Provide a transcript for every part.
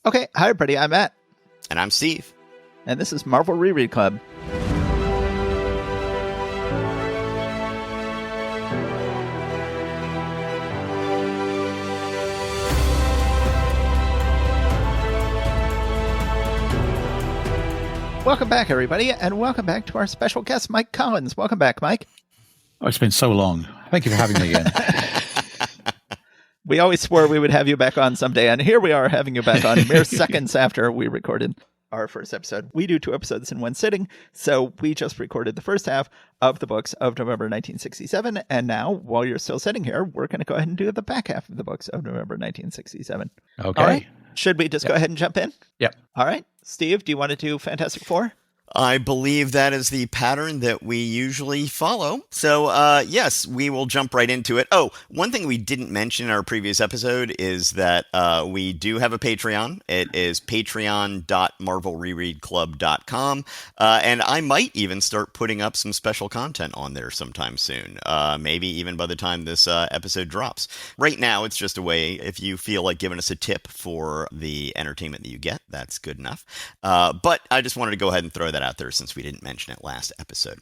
Okay, hi everybody, I'm Matt. And I'm Steve. And this is Marvel Reread Club. Welcome back, everybody, and welcome back to our special guest, Mike Collins. Welcome back, Mike. Oh, it's been so long. Thank you for having me again. We always swore we would have you back on someday, and here we are having you back on mere seconds after we recorded our first episode. We do 2 episodes in one sitting, so we just recorded the first half of the books of November 1967, and now, while you're still sitting here, we're going to go ahead and do the back half of the books of November 1967. Okay. All right. Should we just go ahead and jump in? Yep. All right. Steve, do you want to do Fantastic Four? I believe that is the pattern that we usually follow. So, yes, we will jump right into it. Oh, one thing we didn't mention in our previous episode is that we do have a Patreon. It is patreon.marvelrereadclub.com. And I might even start putting up some special content on there sometime soon. Maybe even by the time this episode drops. Right now, it's just a way, if you feel like giving us a tip for the entertainment that you get, that's good enough. But I just wanted to go ahead and throw that out there since we didn't mention it last episode.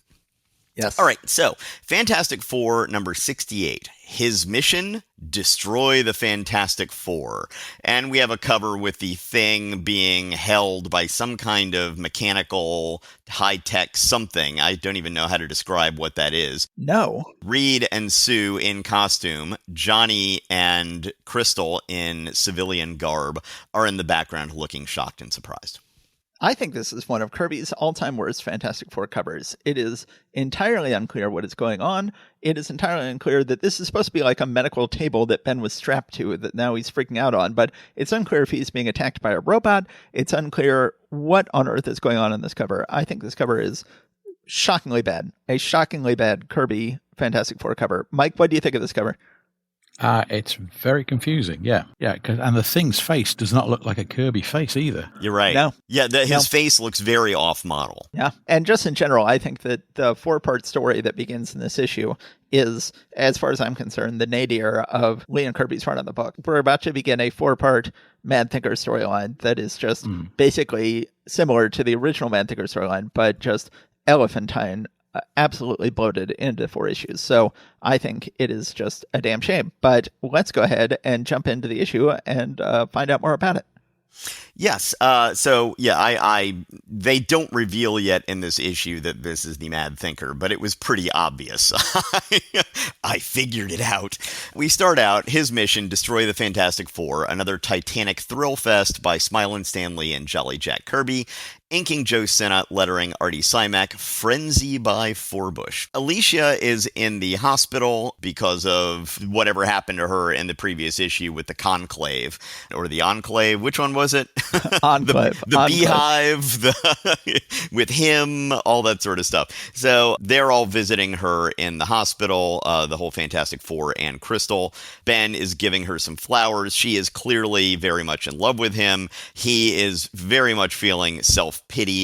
Yes. All right, so Fantastic Four number 68. His mission, destroy the Fantastic Four. And we have a cover with the Thing being held by some kind of mechanical, high-tech something. I don't even know how to describe what that is. No. Reed and Sue in costume, Johnny and Crystal in civilian garb are in the background looking shocked and surprised. I think this is one of Kirby's all-time worst Fantastic Four covers. It is entirely unclear what is going on. It is entirely unclear that this is supposed to be like a medical table that Ben was strapped to that now he's freaking out on, but it's unclear if he's being attacked by a robot. It's unclear what on earth is going on in this cover. I think this cover is shockingly bad. A shockingly bad Kirby Fantastic Four cover. Mike, what do you think of this cover? It's very confusing. Yeah. And the Thing's face does not look like a Kirby face either. You're right. No. Yeah, his face looks very off-model. Yeah. And just in general, I think that the 4-part story that begins in this issue is, as far as I'm concerned, the nadir of Lee and Kirby's run on the book. We're about to begin a 4-part Mad Thinker storyline that is just basically similar to the original Mad Thinker storyline, but just elephantine, absolutely bloated into 4 issues. So I think it is just a damn shame. But let's go ahead and jump into the issue and find out more about it. Yes. They don't reveal yet in this issue that this is the Mad Thinker, but it was pretty obvious. I figured it out. We start out, his mission, destroy the Fantastic Four, another titanic thrill fest by Smilin' Stanley and Jolly Jack Kirby. Inking Joe Sinnott, lettering Artie Simek, Frenzy by Forbush. Alicia is in the hospital because of whatever happened to her in the previous issue with the Conclave, or the Enclave. Which one was it? Enclave. the Beehive, with him, all that sort of stuff. So they're all visiting her in the hospital, the whole Fantastic Four and Crystal. Ben is giving her some flowers. She is clearly very much in love with him. He is very much feeling self-pity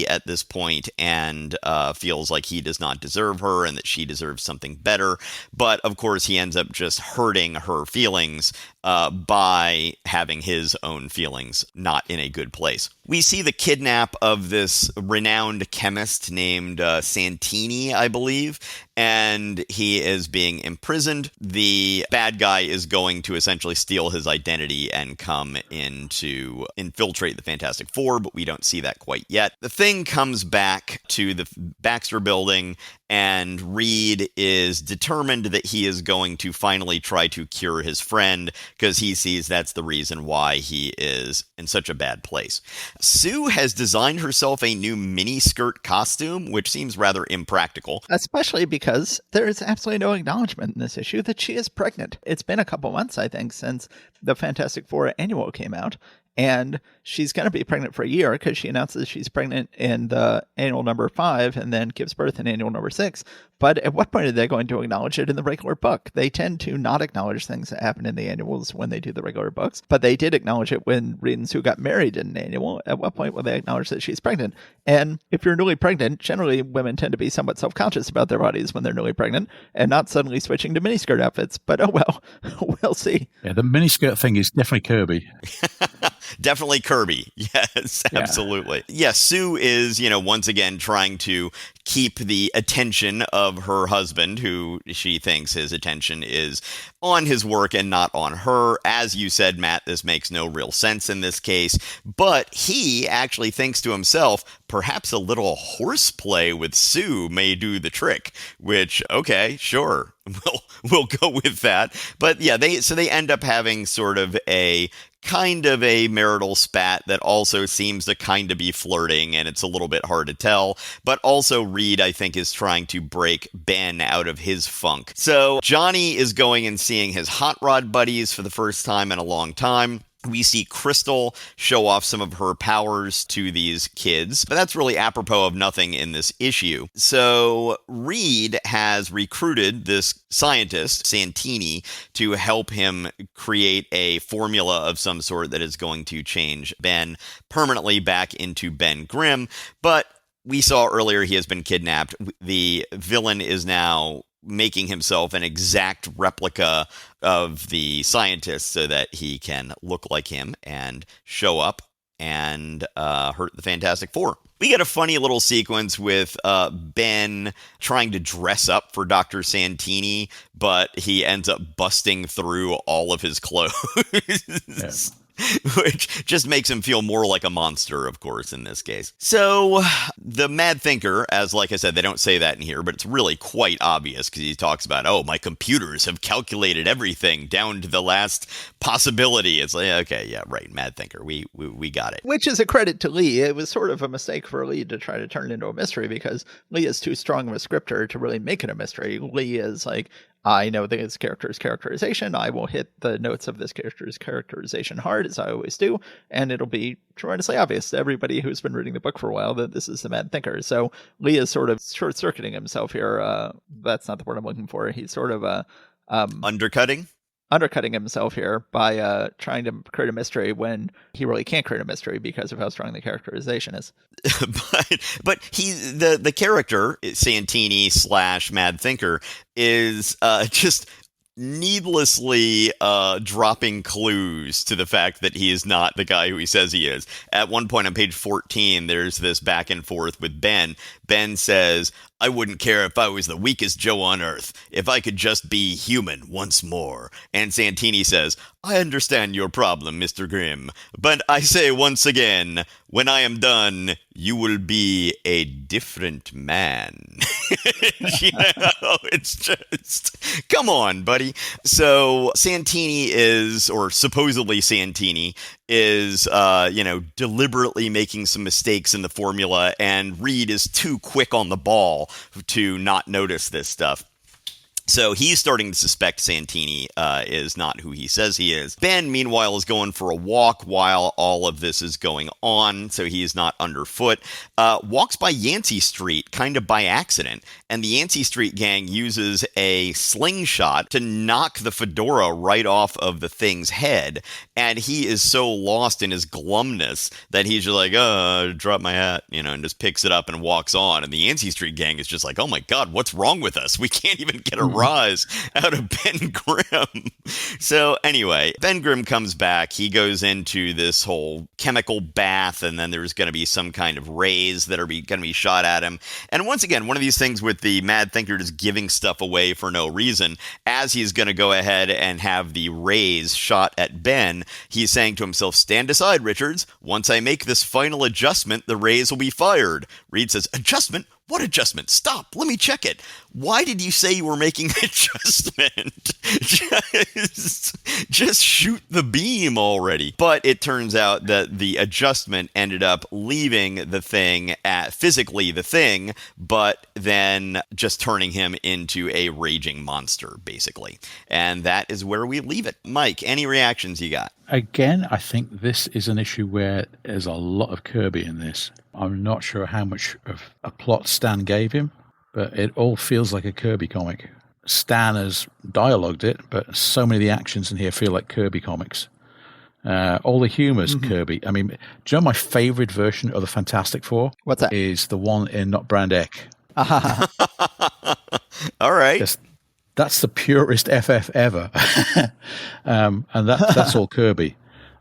at this point and feels like he does not deserve her and that she deserves something better. But, of course, he ends up just hurting her feelings by having his own feelings not in a good place. We see the kidnap of this renowned chemist named Santini, I believe, and he is being imprisoned. The bad guy is going to essentially steal his identity and come in to infiltrate the Fantastic Four, but we don't see that quite yet. The Thing comes back to the Baxter building, and Reed is determined that he is going to finally try to cure his friend because he sees that's the reason why he is in such a bad place. Sue has designed herself a new miniskirt costume, which seems rather impractical. Especially because there is absolutely no acknowledgement in this issue that she is pregnant. It's been a couple months, I think, since the Fantastic Four annual came out. And she's going to be pregnant for a year because she announces she's pregnant in the annual number 5 and then gives birth in annual number 6. But at what point are they going to acknowledge it in the regular book? They tend to not acknowledge things that happen in the annuals when they do the regular books. But they did acknowledge it when Reed and Sue got married in an annual. At what point will they acknowledge that she's pregnant? And if you're newly pregnant, generally women tend to be somewhat self-conscious about their bodies when they're newly pregnant and not suddenly switching to miniskirt outfits. But oh well, we'll see. Yeah, the miniskirt thing is definitely Kirby. Definitely Kirby. Yes, absolutely. Yeah, Sue is, once again trying to keep the attention of her husband, who she thinks his attention is on his work and not on her. As you said, Matt, this makes no real sense in this case, but he actually thinks to himself, perhaps a little horseplay with Sue may do the trick, which, okay, sure. We'll go with that. But yeah, they end up having sort of a kind of a marital spat that also seems to kind of be flirting, and it's a little bit hard to tell. But also Reed, I think, is trying to break Ben out of his funk. So Johnny is going and seeing his hot rod buddies for the first time in a long time. We see Crystal show off some of her powers to these kids, but that's really apropos of nothing in this issue. So Reed has recruited this scientist, Santini, to help him create a formula of some sort that is going to change Ben permanently back into Ben Grimm. But we saw earlier he has been kidnapped. The villain is now making himself an exact replica of the scientist so that he can look like him and show up and hurt the Fantastic Four. We get a funny little sequence with Ben trying to dress up for Dr. Santini, but he ends up busting through all of his clothes. Yeah. Which just makes him feel more like a monster, of course, in this case. So the Mad Thinker, as like I said, they don't say that in here, but it's really quite obvious because he talks about, oh, my computers have calculated everything down to the last possibility. It's like, okay, yeah, right, Mad Thinker, we got it. Which is a credit to Lee. It was sort of a mistake for Lee to try to turn it into a mystery because Lee is too strong of a scripter to really make it a mystery. Lee is like, I know this character's characterization. I will hit the notes of this character's characterization hard, as I always do, and it'll be tremendously obvious to everybody who's been reading the book for a while that this is the Mad Thinker. So Lee is sort of short-circuiting himself here. That's not the word I'm looking for. He's sort of undercutting himself here by trying to create a mystery when he really can't create a mystery because of how strong the characterization is. but he the character Santini / Mad Thinker is just needlessly dropping clues to the fact that he is not the guy who he says he is. At one point on page 14, there's this back and forth with Ben. Ben says, I wouldn't care if I was the weakest Joe on earth, if I could just be human once more. And Santini says, I understand your problem, Mr. Grimm, but I say once again, when I am done, you will be a different man. It's just, come on, buddy. So Santini is, or supposedly Santini, is, deliberately making some mistakes in the formula, and Reed is too quick on the ball to not notice this stuff. So he's starting to suspect Santini is not who he says he is. Ben, meanwhile, is going for a walk while all of this is going on, so he's not underfoot. Walks by Yancey Street, kind of by accident, and the Yancey Street gang uses a slingshot to knock the fedora right off of the thing's head, and he is so lost in his glumness that he's just like, drop my hat, and just picks it up and walks on, and the Yancey Street gang is just like, oh my god, what's wrong with us? We can't even get a rise out of Ben Grimm. So anyway, Ben Grimm comes back. He goes into this whole chemical bath, and then there's going to be some kind of rays that are going to be shot at him. And once again, one of these things with the Mad Thinker just giving stuff away for no reason. As he's going to go ahead and have the rays shot at Ben, he's saying to himself, stand aside, Richards. Once I make this final adjustment, the rays will be fired. Reed says, adjustment? What adjustment? Stop. Let me check it. Why did you say you were making an adjustment? just shoot the beam already. But it turns out that the adjustment ended up leaving the thing physically the thing, but then just turning him into a raging monster, basically. And that is where we leave it. Mike, any reactions you got? Again, I think this is an issue where there's a lot of Kirby in this. I'm not sure how much of a plot Stan gave him, but it all feels like a Kirby comic. Stan has dialogued it, but so many of the actions in here feel like Kirby comics. All the humor's Kirby. I mean, do you know my favorite version of the Fantastic Four? What's that? Is the one in Not Brand Ek. All right. That's the purest FF ever. And that's all Kirby.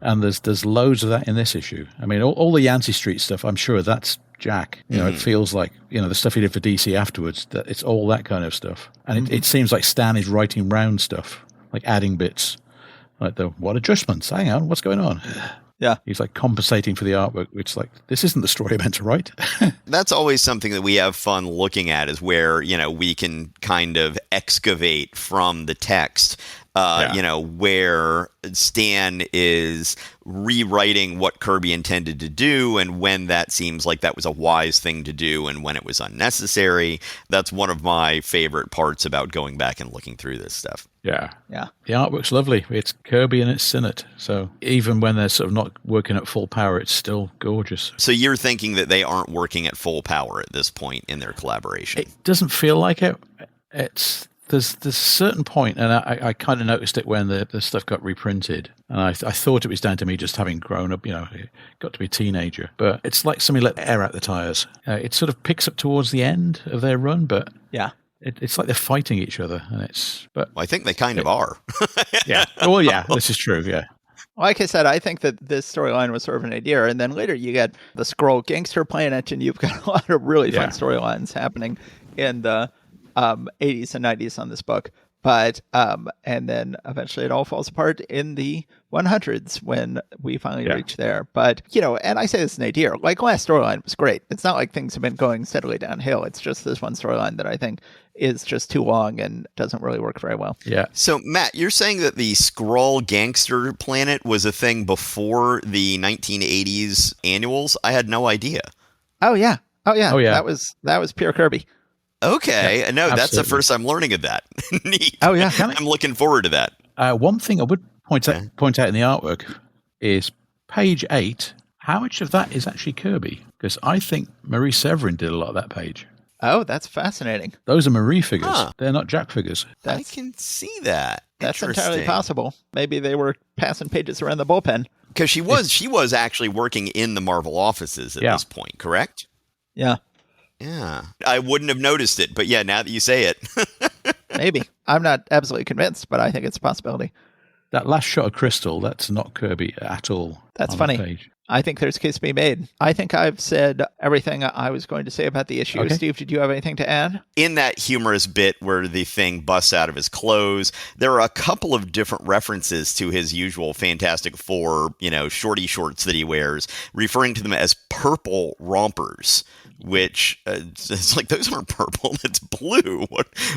And there's loads of that in this issue. I mean, all the Yancey Street stuff, I'm sure that's Jack. It feels like, the stuff he did for DC afterwards, that it's all that kind of stuff. And it seems like Stan is writing round stuff, like adding bits. Like what adjustments? Hang on, what's going on? Yeah. He's like compensating for the artwork, which this isn't the story I meant to write. That's always something that we have fun looking at, is where, we can kind of excavate from the text, where Stan is rewriting what Kirby intended to do, and when that seems like that was a wise thing to do and when it was unnecessary. That's one of my favorite parts about going back and looking through this stuff. Yeah. Yeah. The artwork's lovely. It's Kirby and it's Sinnott. So even when they're sort of not working at full power, it's still gorgeous. So you're thinking that they aren't working at full power at this point in their collaboration? It doesn't feel like it. There's a certain point, and I kind of noticed it when the stuff got reprinted, and I thought it was down to me just having grown up, got to be a teenager. But it's like somebody let air out the tires. It sort of picks up towards the end of their run, but yeah. It's like they're fighting each other, and Well, I think they kind of are. Yeah. Well, yeah, this is true. Yeah. Like I said, I think that this storyline was sort of an idea, and then later you get the Skrull Gangster Planet, and you've got a lot of really fun storylines happening in the 80s and 90s on this book. But and then eventually it all falls apart in the 100s when we finally reach there. But, and I say this is an idea. Like, last storyline was great. It's not like things have been going steadily downhill. It's just this one storyline that I think is just too long and doesn't really work very well. Yeah. So, Matt, you're saying that the Skrull Gangster Planet was a thing before the 1980s annuals? I had no idea. Oh, yeah. That was pure Kirby. Okay. Yeah, no, absolutely. That's the first I'm learning of that. Neat. Oh, yeah. I'm looking forward to that. One thing I would point out in the artwork is page 8. How much of that is actually Kirby? Because I think Marie Severin did a lot of that page. Oh, that's fascinating. Those are Marie figures. Huh. They're not Jack figures. I can see that. That's entirely possible. Maybe they were passing pages around the bullpen. Because she was actually working in the Marvel offices at this point, correct? Yeah. Yeah. I wouldn't have noticed it, but now that you say it. Maybe. I'm not absolutely convinced, but I think it's a possibility. That last shot of Crystal, that's not Kirby at all. That's funny. Page. I think there's a case to be made. I think I've said everything I was going to say about the issue. Okay. Steve, did you have anything to add? In that humorous bit where the Thing busts out of his clothes, there are a couple of different references to his usual Fantastic Four, shorty shorts that he wears, referring to them as purple rompers. Which it's like, those aren't purple, that's blue.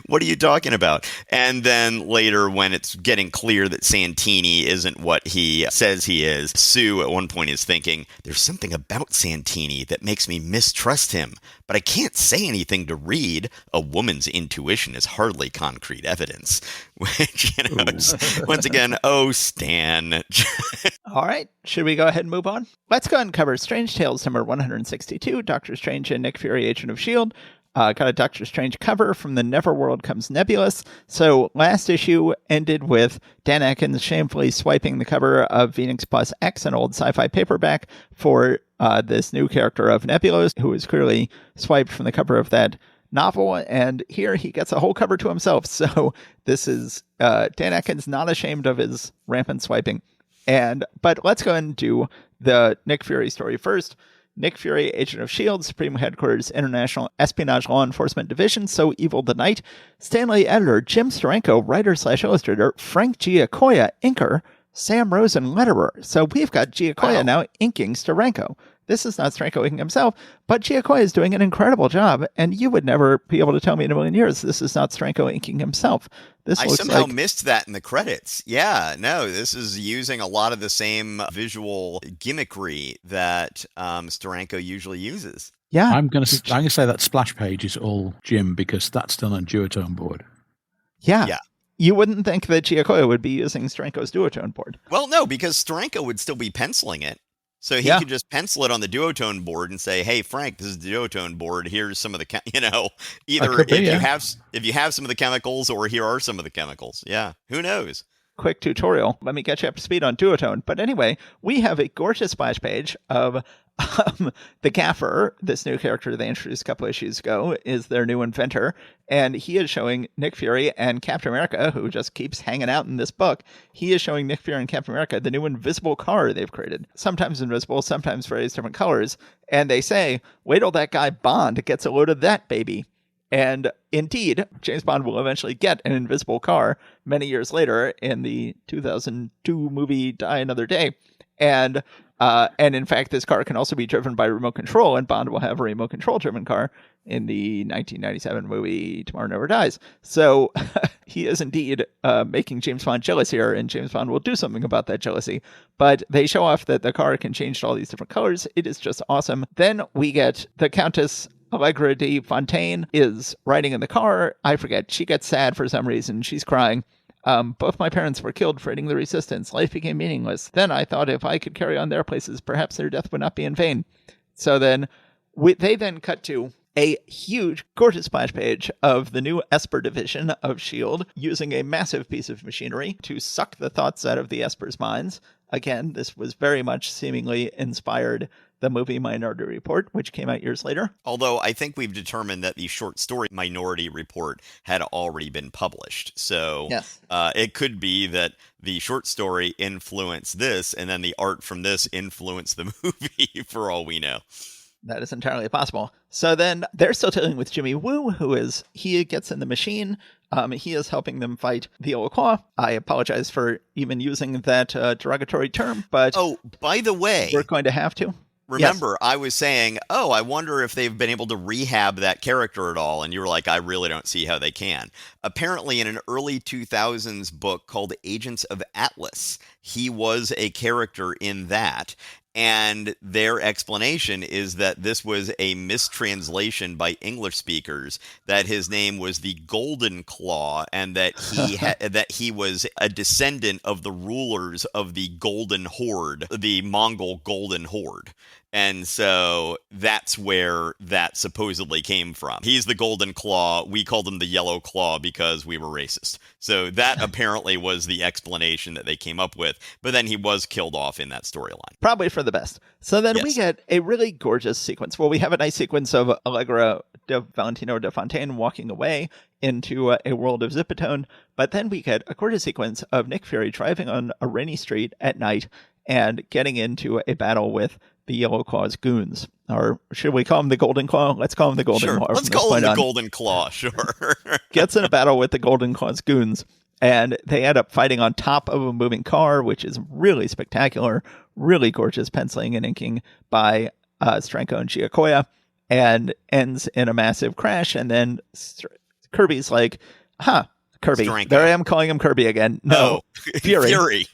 What are you talking about? And then later, when it's getting clear that Santini isn't what he says he is, Sue at one point is thinking, there's something about Santini that makes me mistrust him, but I can't say anything to read. A woman's intuition is hardly concrete evidence. Which, once again, Stan. All right, should we go ahead and move on? Let's go ahead and cover Strange Tales number 162, Doctor Strange and Nick Fury, Agent of S.H.I.E.L.D. Got a Doctor Strange cover from the Neverworld Comes Nebulous. So last issue ended with Dan Atkins shamefully swiping the cover of Phoenix Plus X, an old sci-fi paperback, for this new character of Nebulous, who was clearly swiped from the cover of that novel, and here he gets a whole cover to himself. So this is Dan Atkins not ashamed of his rampant swiping. But let's go ahead and do the Nick Fury story first. Nick Fury, Agent of S.H.I.E.L.D., Supreme Headquarters, International Espionage Law Enforcement Division, So Evil the Night, Stanley Editor, Jim Steranko, Writer/Illustrator, Frank Giacoia, Inker, Sam Rosen, Letterer. So we've got Giacoia now inking Steranko. This is not Steranko inking himself, but Giacoia is doing an incredible job, and you would never be able to tell me in a million years this is not Steranko inking himself. I somehow missed that in the credits. Yeah, no, this is using a lot of the same visual gimmickry that Steranko usually uses. Yeah, I'm gonna say that splash page is all Jim because that's done on duotone board. Yeah. You wouldn't think that Giacoia would be using Steranko's duotone board. Well, no, because Steranko would still be penciling it. So he could just pencil it on the duotone board and say, "Hey, Frank, this is the duotone board. Here's some of the, either if you have some of the chemicals, or here are some of the chemicals." Yeah, who knows? quick tutorial. Let me get you up to speed on duotone. But anyway, we have a gorgeous splash page of the Gaffer, this new character they introduced a couple issues ago, is their new inventor. And he is showing Nick Fury and Captain America, who just keeps hanging out in this book. He is showing Nick Fury and Captain America the new invisible car they've created. Sometimes invisible, sometimes various different colors. And they say, wait till that guy Bond gets a load of that baby. And indeed, James Bond will eventually get an invisible car many years later in the 2002 movie Die Another Day. And in fact, this car can also be driven by remote control, and Bond will have a remote control driven car in the 1997 movie Tomorrow Never Dies. So he is indeed making James Bond jealous here, and James Bond will do something about that jealousy. But they show off that the car can change to all these different colors. It is just awesome. Then we get the Countess Allegra de Fontaine is riding in the car. I forget. She gets sad for some reason. She's crying. Both my parents were killed fighting the resistance. Life became meaningless. Then I thought if I could carry on their places, perhaps their death would not be in vain. So then they then cut to a huge, gorgeous splash page of the new Esper division of S.H.I.E.L.D. using a massive piece of machinery to suck the thoughts out of the Esper's minds. Again, this was very much seemingly inspired the movie Minority Report, which came out years later. Although I think we've determined that the short story Minority Report had already been published. So yes. It could be that the short story influenced this, and then the art from this influenced the movie, for all we know. That is entirely possible. So then they're still dealing with Jimmy Woo, he gets in the machine. He is helping them fight the Yellow Claw. I apologize for even using that derogatory term, but... Oh, by the way... We're going to have to. Remember, yes. I was saying, I wonder if they've been able to rehab that character at all. And you were like, I really don't see how they can. Apparently, in an early 2000s book called Agents of Atlas, he was a character in that. And their explanation is that this was a mistranslation by English speakers, that his name was the Golden Claw, and that he that he was a descendant of the rulers of the Golden Horde, the Mongol Golden Horde. And so that's where that supposedly came from. He's the Golden Claw. We called him the Yellow Claw because we were racist. So that apparently was the explanation that they came up with. But then he was killed off in that storyline. Probably for the best. So then Yes. we get a really gorgeous sequence. Well, we have a nice sequence of Allegra de Valentino de Fontaine walking away into a world of Zipatone. But then we get a gorgeous sequence of Nick Fury driving on a rainy street at night and getting into a battle with the Yellow Claw's goons. Or should we call him the Golden Claw? Let's call him the Golden Sure, Claw. let's call him the Golden Claw, sure. Gets in a battle with the Golden Claw's goons, and they end up fighting on top of a moving car, which is really spectacular, really gorgeous penciling and inking by Stranko and Giacoya, and ends in a massive crash. And then Kirby's like, Kirby. Stranko. There I am calling him Kirby again. No, Fury. Fury.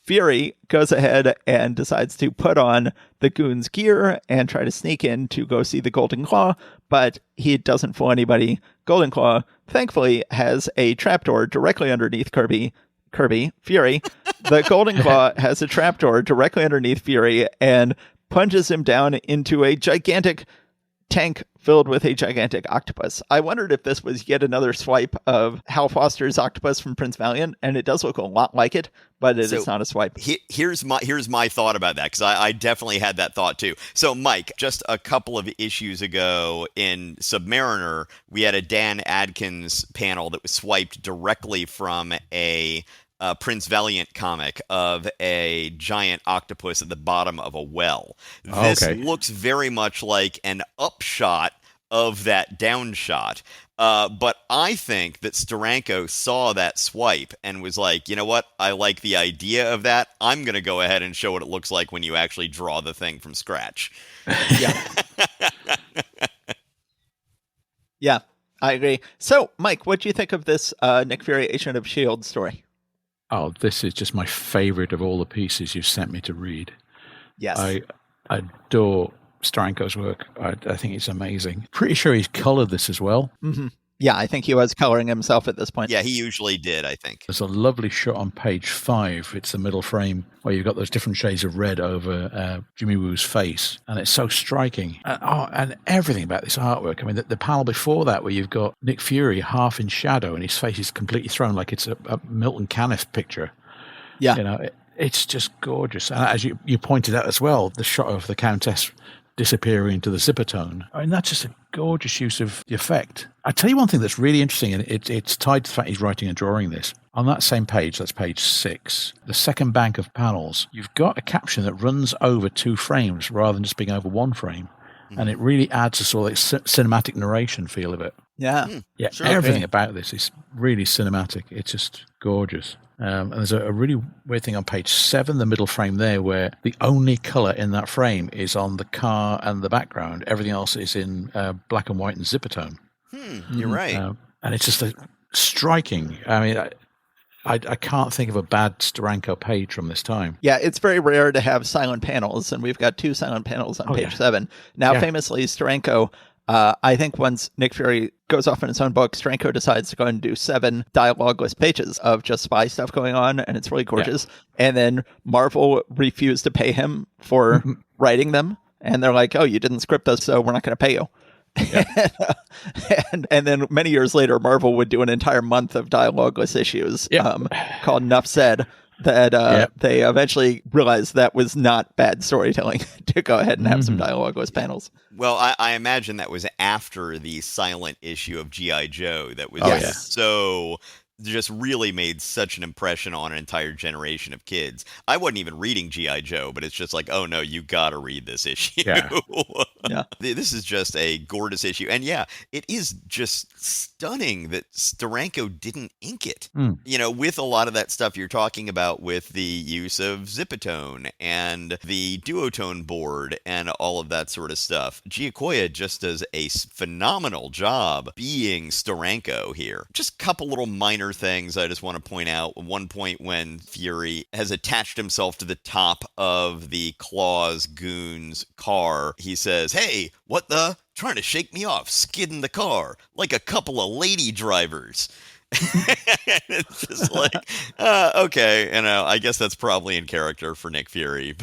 Fury goes ahead and decides to put on the goon's gear and try to sneak in to go see the Golden Claw, but he doesn't fool anybody. Golden Claw, thankfully, has a trapdoor directly underneath Fury. The Golden Claw has a trapdoor directly underneath Fury and plunges him down into a gigantic tank filled with a gigantic octopus. I wondered if this was yet another swipe of Hal Foster's octopus from Prince Valiant, and it does look a lot like it, but it is not a swipe. Here's my thought about that, because I definitely had that thought too. So, Mike, just a couple of issues ago in Submariner, we had a Dan Adkins panel that was swiped directly from a Prince Valiant comic of a giant octopus at the bottom of a well. This looks very much like an upshot of that downshot. But I think that Steranko saw that swipe and was like, you know what? I like the idea of that. I'm going to go ahead and show what it looks like when you actually draw the thing from scratch. Yeah. Yeah, I agree. So, Mike, what do you think of this Nick Fury Agent of S.H.I.E.L.D. story? Oh, this is just my favorite of all the pieces you've sent me to read. Yes. I adore Steranko's work. I think it's amazing. Pretty sure he's colored this as well. Mm-hmm. Yeah, I think he was coloring himself at this point. Yeah, he usually did, I think. There's a lovely shot on page 5. It's the middle frame where you've got those different shades of red over Jimmy Woo's face. And it's so striking. And everything about this artwork. I mean, the panel before that where you've got Nick Fury half in shadow and his face is completely thrown like it's a Milton Caniff picture. Yeah. You know, it's just gorgeous. And as you pointed out as well, the shot of the Countess disappearing into the zipper tone. I mean, that's just a gorgeous use of the effect. I tell you one thing that's really interesting, and it's tied to the fact he's writing and drawing this. On that same page, that's page 6, the second bank of panels, you've got a caption that runs over 2 frames rather than just being over 1 frame. Mm-hmm. And it really adds a sort of cinematic narration feel of it. Yeah. Yeah, sure, everything about this is really cinematic. It's just gorgeous. And there's a really weird thing on page 7, the middle frame there, where the only color in that frame is on the car and the background. Everything else is in black and white and zipper tone. You're right. And it's just striking. I mean, I can't think of a bad Steranko page from this time. Yeah, it's very rare to have silent panels, and we've got 2 silent panels on page 7. Now, famously, Steranko, I think once Nick Fury goes off in his own book, Steranko decides to go and do 7 dialogueless pages of just spy stuff going on, and it's really gorgeous. Yeah. And then Marvel refused to pay him for writing them, and they're like, "Oh, you didn't script those, so we're not going to pay you." Yeah. and then many years later, Marvel would do an entire month of dialogueless issues called Nuff Said, that they eventually realized that was not bad storytelling to go ahead and have some dialogueless panels. Well, I imagine that was after the silent issue of G.I. Joe that was so just really made such an impression on an entire generation of kids. I wasn't even reading G.I. Joe, but it's just like, oh no, you gotta read this issue. Yeah. This is just a gorgeous issue. And yeah, it is just stunning that Steranko didn't ink it. You know, with a lot of that stuff you're talking about with the use of Zipatone and the duotone board and all of that sort of stuff. Giacoya just does a phenomenal job being Steranko here. Just a couple little minor things I just want to point out. At one point when Fury has attached himself to the top of the Claws goon's car, he says, "Hey, what the? Trying to shake me off, skidding the car like a couple of lady drivers." It's just like, okay, you know, I guess that's probably in character for Nick Fury.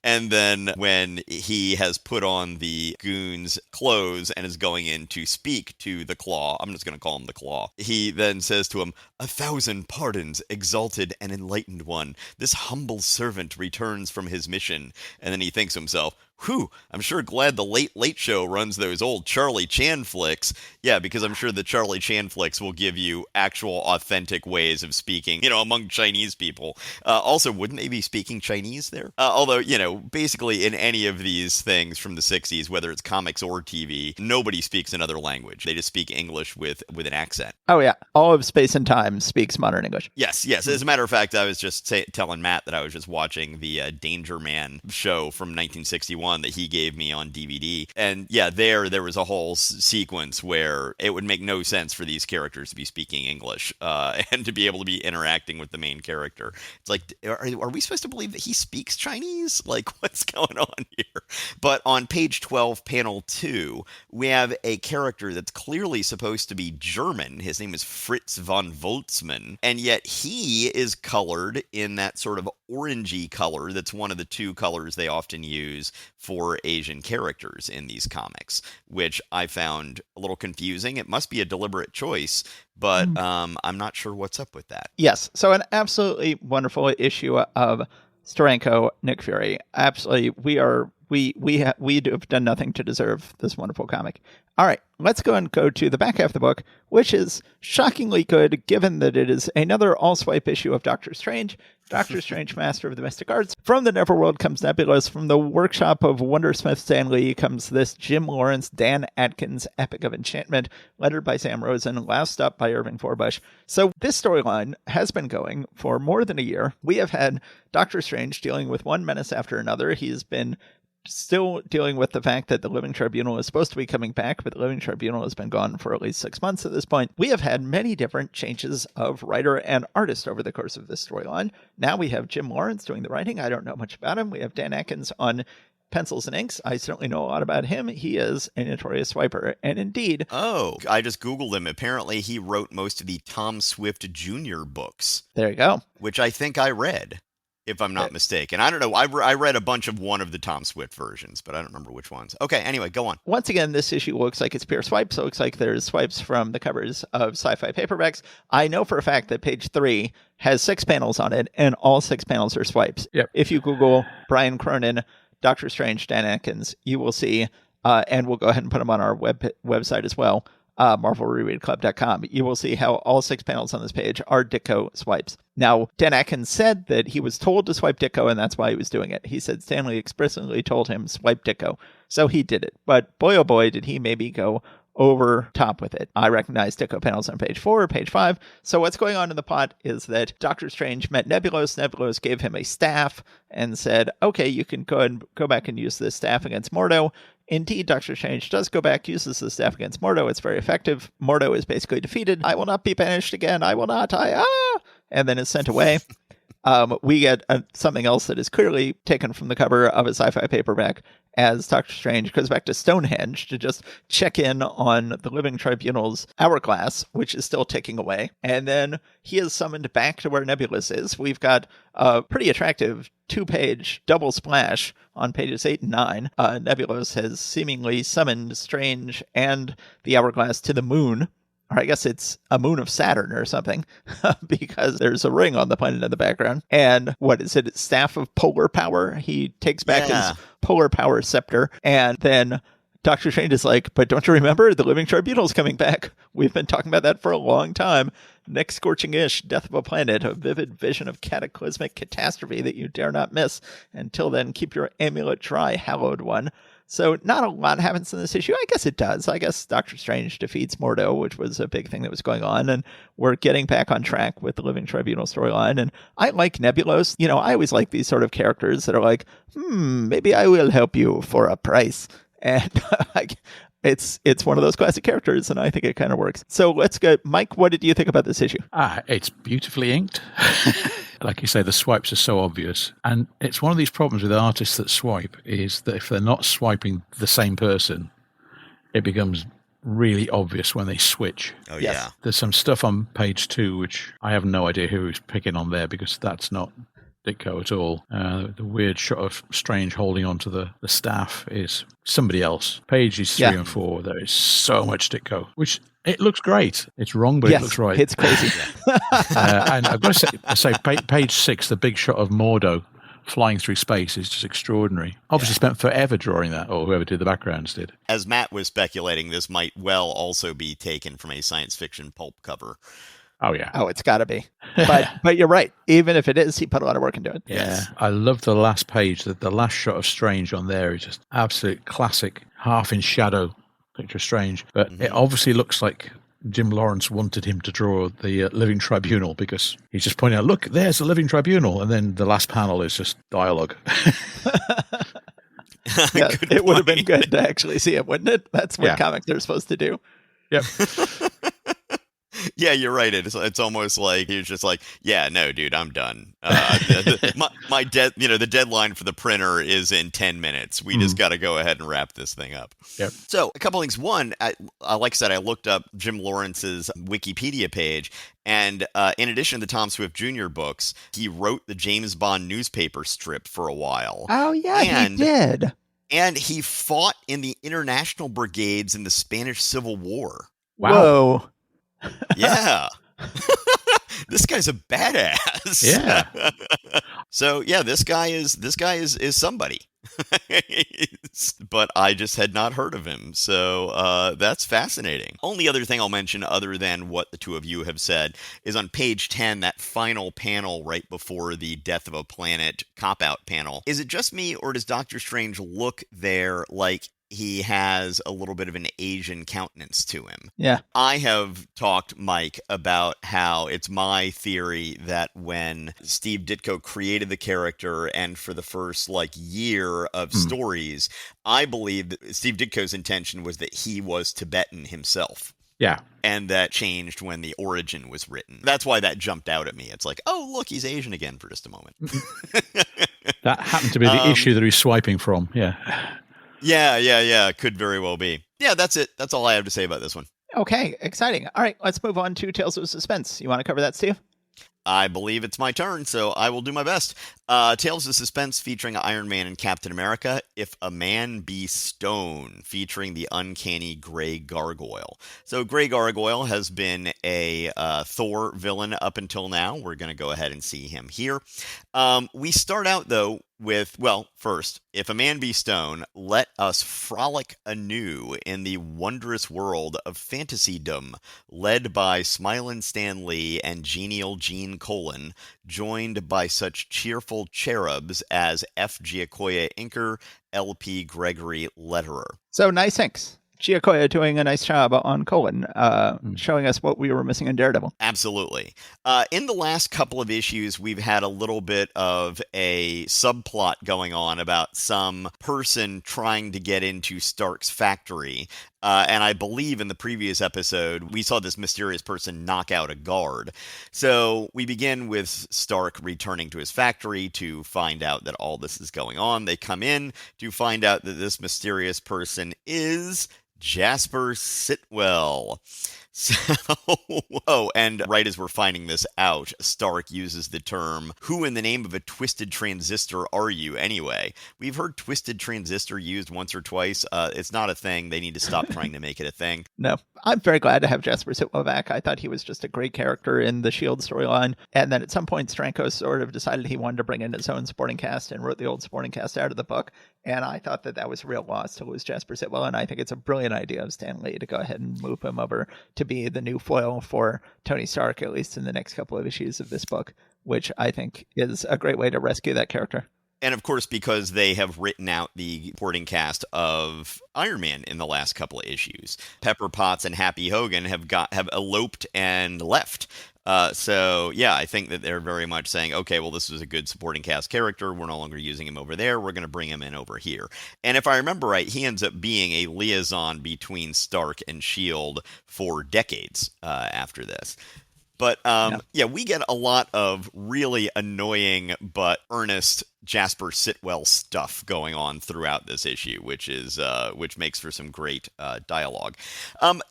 And then when he has put on the goon's clothes and is going in to speak to the Claw, I'm just going to call him the Claw, he then says to him, "1,000 pardons, exalted and enlightened one. This humble servant returns from his mission." And then he thinks to himself, "Whew, I'm sure glad the Late Show runs those old Charlie Chan flicks." Yeah, because I'm sure the Charlie Chan flicks will give you actual authentic ways of speaking, you know, among Chinese people. Also, wouldn't they be speaking Chinese there? Although, you know, basically in any of these things from the 60s, whether it's comics or TV, nobody speaks another language. They just speak English with an accent. Oh, yeah. All of Space and Time speaks modern English. Yes. As a matter of fact, I was just telling Matt that I was just watching the Danger Man show from 1961 that he gave me on DVD. And yeah, there was a whole sequence where it would make no sense for these characters to be speaking English and to be able to be interacting with the main character. It's like, are we supposed to believe that he speaks Chinese? Like, what's going on here? But on page 12, panel 2, we have a character that's clearly supposed to be German. His name is Fritz von Voltzmann, and yet he is colored in that sort of orangey color that's one of the 2 colors they often use for Asian characters in these comics, which I found a little confusing. It must be a deliberate choice, but I'm not sure what's up with that. Yes, so an absolutely wonderful issue of Steranko, Nick Fury. Absolutely, we have done nothing to deserve this wonderful comic. All right, let's go to the back half of the book, which is shockingly good, given that it is another all-swipe issue of Doctor Strange. Doctor Strange, Master of the Mystic Arts. From the Neverworld comes Nebulous. From the workshop of Wondersmith Stan Lee comes this Jim Lawrence, Dan Atkins epic of enchantment, lettered by Sam Rosen, last up by Irving Forbush. So this storyline has been going for more than a year. We have had Doctor Strange dealing with one menace after another. He's been still dealing with the fact that the Living Tribunal is supposed to be coming back, but the Living Tribunal has been gone for at least 6 months at this point. We have had many different changes of writer and artist over the course of this storyline. Now we have Jim Lawrence doing the writing. I don't know much about him. We have Dan Atkins on pencils and inks. I certainly know a lot about him. He is a notorious swiper. And indeed... Oh, I just Googled him. Apparently, he wrote most of the Tom Swift Jr. books. There you go. Which I think I read, if I'm not mistaken. I don't know. I read a bunch of one of the Tom Swift versions, but I don't remember which ones. Okay, anyway, go on. Once again, this issue looks like it's pure swipes. It looks like there's swipes from the covers of sci-fi paperbacks. I know for a fact that page 3 has 6 panels on it, and all 6 panels are swipes. Yep. If you Google Brian Cronin, Doctor Strange, Dan Atkins, you will see, and we'll go ahead and put them on our website as well, MarvelRereadClub.com. You will see how all 6 panels on this page are Ditko swipes. Now, Dan Atkins said that he was told to swipe Ditko, and that's why he was doing it. He said Stanley explicitly told him swipe Ditko, so he did it. But boy, oh boy, did he maybe go over top with it. I recognize Ditko panels on page 4, page 5. So what's going on in the plot is that Doctor Strange met Nebulos. Nebulos gave him a staff and said, okay, you can go back and use this staff against Mordo. Indeed, Doctor Strange does go back, uses the staff against Mordo. It's very effective. Mordo is basically defeated. I will not be banished again. I will not. And then is sent away. We get something else that is clearly taken from the cover of a sci-fi paperback as Doctor Strange goes back to Stonehenge to just check in on the Living Tribunal's hourglass, which is still ticking away. And then he is summoned back to where Nebulous is. We've got a pretty attractive 2-page double splash on pages 8 and 9. Nebulous has seemingly summoned Strange and the hourglass to the moon. Or I guess it's a moon of Saturn or something, because there's a ring on the planet in the background. And what is it? Staff of Polar Power. He takes back his Polar Power scepter. And then Doctor Strange is like, but don't you remember? The Living Tribunal's coming back. We've been talking about that for a long time. Next scorching-ish, death of a planet, a vivid vision of cataclysmic catastrophe that you dare not miss. Until then, keep your amulet dry, hallowed one. So not a lot happens in this issue. I guess it does. I guess Doctor Strange defeats Mordo, which was a big thing that was going on. And we're getting back on track with the Living Tribunal storyline. And I like Nebulos. You know, I always like these sort of characters that are like, maybe I will help you for a price. And it's one of those classic characters, and I think it kind of works. So let's go. Mike, what did you think about this issue? It's beautifully inked. Like you say, the swipes are so obvious. And it's one of these problems with artists that swipe is that if they're not swiping the same person, it becomes really obvious when they switch. Oh, yeah. There's some stuff on page 2, which I have no idea who's picking on there because that's not Ditko at all. The weird shot of Strange holding onto the staff is somebody else. Pages 3 and 4, there is so much Ditko, which it looks great. It's wrong, but it looks right. It's crazy. And I've got to say, page 6, the big shot of Mordo flying through space is just extraordinary. Obviously spent forever drawing that, or whoever did the backgrounds did. As Matt was speculating, this might well also be taken from a science fiction pulp cover. Oh, yeah. Oh, it's got to be. But you're right. Even if it is, he put a lot of work into it. Yeah. I love the last page. The last shot of Strange on there is just absolute classic, half in shadow picture of Strange. But it obviously looks like Jim Lawrence wanted him to draw the Living Tribunal because he's just pointing out, look, there's the Living Tribunal. And then the last panel is just dialogue. It would have been good to actually see it, wouldn't it? That's what comics are supposed to do. Yep. Yeah, you're right. It's almost like he's just like, yeah, no, dude, I'm done. The deadline for the printer is in 10 minutes. We just got to go ahead and wrap this thing up. Yep. So a couple things. One, like I said, I looked up Jim Lawrence's Wikipedia page, and in addition to the Tom Swift Jr. books, he wrote the James Bond newspaper strip for a while. Oh yeah, he did. And he fought in the international brigades in the Spanish Civil War. Wow. Whoa. Yeah. This guy's a badass. Yeah. So yeah, this guy is somebody. But I just had not heard of him. So that's fascinating. Only other thing I'll mention other than what the two of you have said is on page 10, that final panel right before the Death of a Planet cop-out panel. Is it just me, or does Doctor Strange look there like he has a little bit of an Asian countenance to him? Yeah. I have talked, Mike, about how it's my theory that when Steve Ditko created the character and for the first year of stories, I believe that Steve Ditko's intention was that he was Tibetan himself. Yeah. And that changed when the origin was written. That's why that jumped out at me. It's like, oh, look, he's Asian again for just a moment. That happened to be the issue that he's swiping from. Yeah. Yeah. Could very well be. Yeah, that's it. That's all I have to say about this one. Okay, exciting. All right, let's move on to Tales of Suspense. You want to cover that, Steve? I believe it's my turn, so I will do my best. Tales of Suspense featuring Iron Man and Captain America, If a Man Be Stone, featuring the uncanny Grey Gargoyle. So Grey Gargoyle has been a Thor villain up until now. We're going to go ahead and see him here. We start out, though, with, well, first, If a Man Be Stone, let us frolic anew in the wondrous world of fantasydom, led by Smilin' Stan Lee and genial Gene Colan, joined by such cheerful cherubs as F. Giacoya Inker, L.P. Gregory Letterer. So nice inks. Giacoya doing a nice job on Colin, showing us what we were missing in Daredevil. Absolutely. In the last couple of issues, we've had a little bit of a subplot going on about some person trying to get into Stark's factory. And I believe in the previous episode, we saw this mysterious person knock out a guard. So we begin with Stark returning to his factory to find out that all this is going on. They come in to find out that this mysterious person is Jasper Sitwell. So, and right as we're finding this out, Stark uses the term, "Who in the name of a twisted transistor are you anyway?" We've heard twisted transistor used once or twice. It's not a thing. They need to stop trying to make it a thing. No, I'm very glad to have Jasper Sitwell back. I thought he was just a great character in the S.H.I.E.L.D. storyline. And then at some point, Stranko sort of decided he wanted to bring in his own supporting cast and wrote the old supporting cast out of the book. And I thought that was a real loss to lose Jasper Sitwell. And I think it's a brilliant idea of Stan Lee to go ahead and move him over to be the new foil for Tony Stark, at least in the next couple of issues of this book, which I think is a great way to rescue that character. And of course, because they have written out the supporting cast of Iron Man in the last couple of issues, Pepper Potts and Happy Hogan have eloped and left. So yeah, I think that they're very much saying, okay, well, this was a good supporting cast character. We're no longer using him over there. We're going to bring him in over here. And if I remember right, he ends up being a liaison between Stark and S.H.I.E.L.D. for decades after this. But yeah, we get a lot of really annoying but earnest Jasper Sitwell stuff going on throughout this issue, which makes for some great dialogue.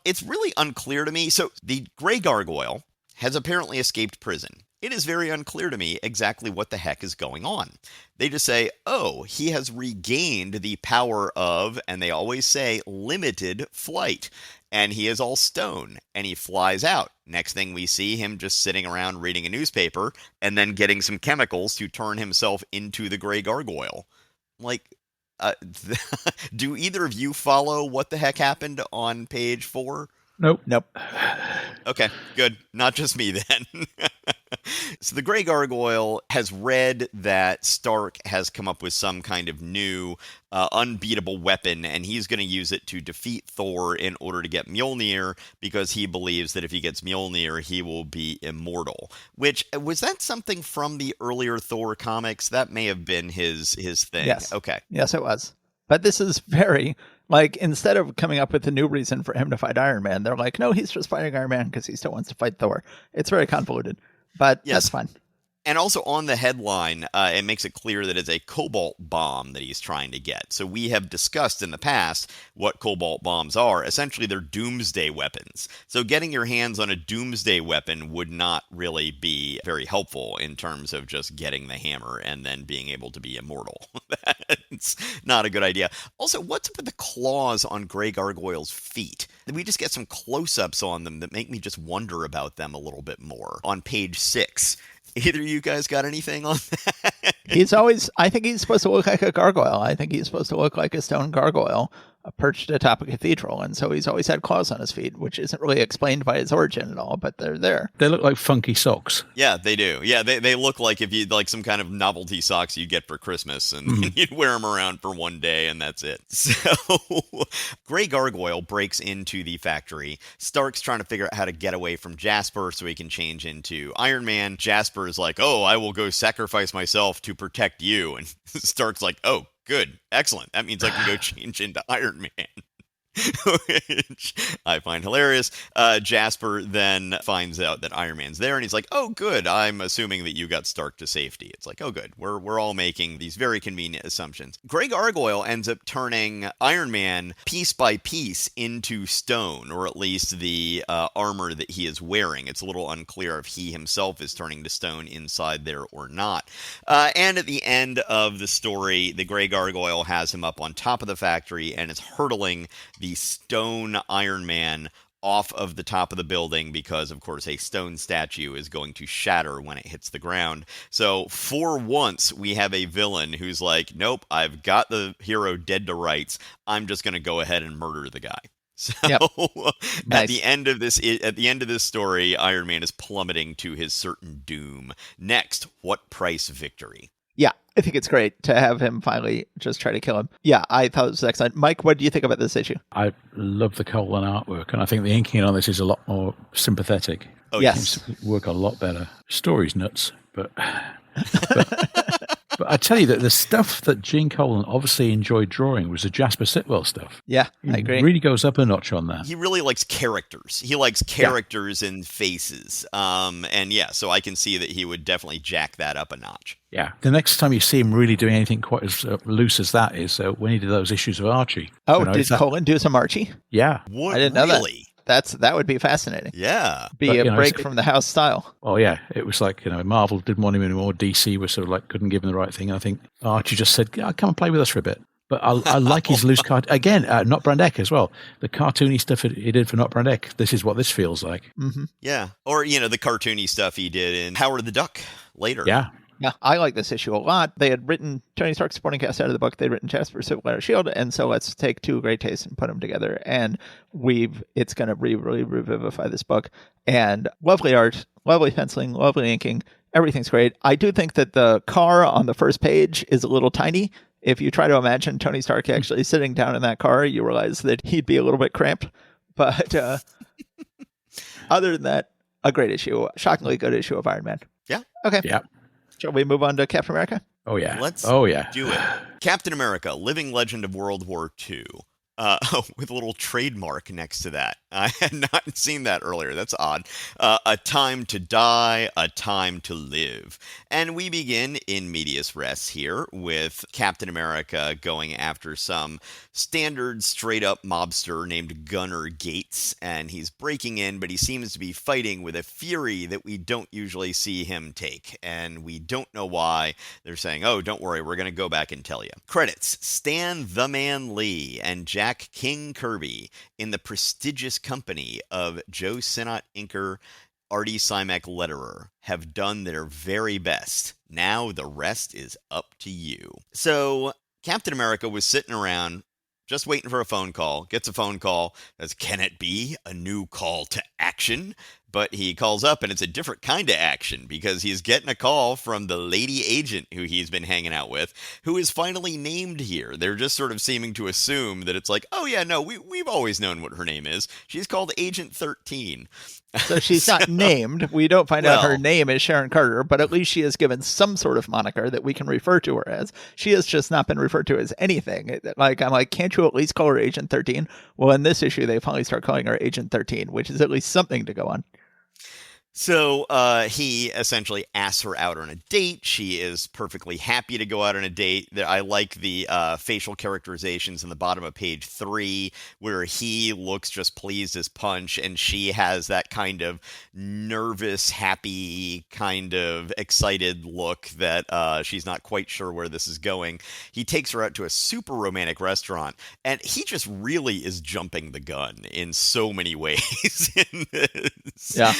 It's really unclear to me. So the Grey Gargoyle has apparently escaped prison. It is very unclear to me exactly what the heck is going on. They just say, oh, he has regained the power of, and they always say, limited flight. And he is all stone, and he flies out. Next thing we see him just sitting around reading a newspaper, and then getting some chemicals to turn himself into the Grey Gargoyle. Like, do either of you follow what the heck happened on page 4? Nope. Okay, good. Not just me then. So the Grey Gargoyle has read that Stark has come up with some kind of new unbeatable weapon, and he's going to use it to defeat Thor in order to get Mjolnir, because he believes that if he gets Mjolnir, he will be immortal. Which, was that something from the earlier Thor comics? That may have been his thing. Yes. Okay. Yes, it was. But this is very, like, instead of coming up with a new reason for him to fight Iron Man, they're like, no, he's just fighting Iron Man because he still wants to fight Thor. It's very convoluted, but yes. That's fine. And also on the headline, it makes it clear that it's a cobalt bomb that he's trying to get. So we have discussed in the past what cobalt bombs are. Essentially, they're doomsday weapons. So getting your hands on a doomsday weapon would not really be very helpful in terms of just getting the hammer and then being able to be immortal. That's not a good idea. Also, what's up with the claws on Grey Gargoyle's feet? We just get some close-ups on them that make me just wonder about them a little bit more. On page 6. Either of you guys got anything on that? I think he's supposed to look like a gargoyle. I think he's supposed to look like a stone gargoyle perched atop a cathedral. And so he's always had claws on his feet, which isn't really explained by his origin at all, but they're there. They look like funky socks. Yeah, they do. Yeah, they look like if you like some kind of novelty socks you get for Christmas, and you'd wear them around for one day, and that's it. So Grey Gargoyle breaks into the factory. Stark's trying to figure out how to get away from Jasper so he can change into Iron Man. Jasper is like, oh, I will go sacrifice myself to protect you. And Stark's like, oh, good. Excellent. That means I can go change into Iron Man. which I find hilarious. Jasper then finds out that Iron Man's there, and he's like, "Oh, good. I'm assuming that you got Stark to safety." It's like, "Oh, good. We're all making these very convenient assumptions." Greg Argoyle ends up turning Iron Man piece by piece into stone, or at least the armor that he is wearing. It's a little unclear if he himself is turning to stone inside there or not. And at the end of the story, the Grey Gargoyle has him up on top of the factory and is hurtling the stone Iron Man off of the top of the building because, of course, a stone statue is going to shatter when it hits the ground. So, for once, we have a villain who's like, nope, I've got the hero dead to rights. I'm just going to go ahead and murder the guy. So Yep. at Nice. the end of this story, Iron Man is plummeting to his certain doom. Next, what price victory? Yeah, I think it's great to have him finally just try to kill him. Yeah, I thought it was excellent. Mike, what do you think about this issue? I love the Colan artwork, and I think the inking on this is a lot more sympathetic. Oh, Yes. It seems to work a lot better. Story's nuts, but but I tell you that the stuff that Gene Colan obviously enjoyed drawing was the Jasper Sitwell stuff. Yeah, I agree. It really goes up a notch on that. He really likes characters. He likes characters and faces. And yeah, so I can see that he would definitely jack that up a notch. Yeah. The next time you see him really doing anything quite as loose as that is when he did those issues of Archie. Oh, You know, did it's that- Colin do some Archie? Yeah. What? I didn't know really? That would be fascinating. Yeah. Be But, a you know, break it's- from the house style. Oh, yeah. It was like, Marvel didn't want him anymore. DC was sort of like, couldn't give him the right thing. I think Archie just said, come and play with us for a bit. But I like his loose card. Again, Not Brand Ek as well. The cartoony stuff he did for Not Brand Ek. This is what this feels like. Mm-hmm. Yeah. Or, the cartoony stuff he did in Howard the Duck later. Yeah. Yeah, I like this issue a lot. They had written Tony Stark's supporting cast out of the book. They'd written Jasper, Sitwell, and Shield, and so let's take two great tastes and put them together. And it's going to really revivify this book. And lovely art, lovely penciling, lovely inking. Everything's great. I do think that the car on the first page is a little tiny. If you try to imagine Tony Stark actually sitting down in that car, you realize that he'd be a little bit cramped. But other than that, a great issue. Shockingly good issue of Iron Man. Yeah. Okay. Yeah. Shall we move on to Captain America? Oh, yeah. Let's do it. Captain America, Living Legend of World War II. With a little trademark next to that. I had not seen that earlier. That's odd. A time to die, a time to live. And we begin in medias res here with Captain America going after some standard straight-up mobster named Gunnar Gates. And he's breaking in, but he seems to be fighting with a fury that we don't usually see him take. And we don't know why. They're saying, oh, don't worry, we're going to go back and tell you. Credits, Stan the Man Lee and Jack King Kirby in the prestigious company of Joe Sinnott inker, Artie Simek letterer have done their very best. Now the rest is up to you. So Captain America was sitting around just waiting for a phone call, gets a phone call, says, can it be a new call to action? But he calls up and it's a different kind of action because he's getting a call from the lady agent who he's been hanging out with, who is finally named here. They're just sort of seeming to assume that it's like, oh yeah, no, we've always known what her name is. She's called Agent 13. So she's not named. We don't find out her name is Sharon Carter, but at least she is given some sort of moniker that we can refer to her as. She has just not been referred to as anything. Like, I'm like, can't you at least call her Agent 13? Well, in this issue, they finally start calling her Agent 13, which is at least something to go on. So he essentially asks her out on a date. She is perfectly happy to go out on a date. I like the facial characterizations in the bottom of page 3, where he looks just pleased as punch, and she has that kind of nervous, happy, kind of excited look that she's not quite sure where this is going. He takes her out to a super romantic restaurant, and he just really is jumping the gun in so many ways in this. Yeah.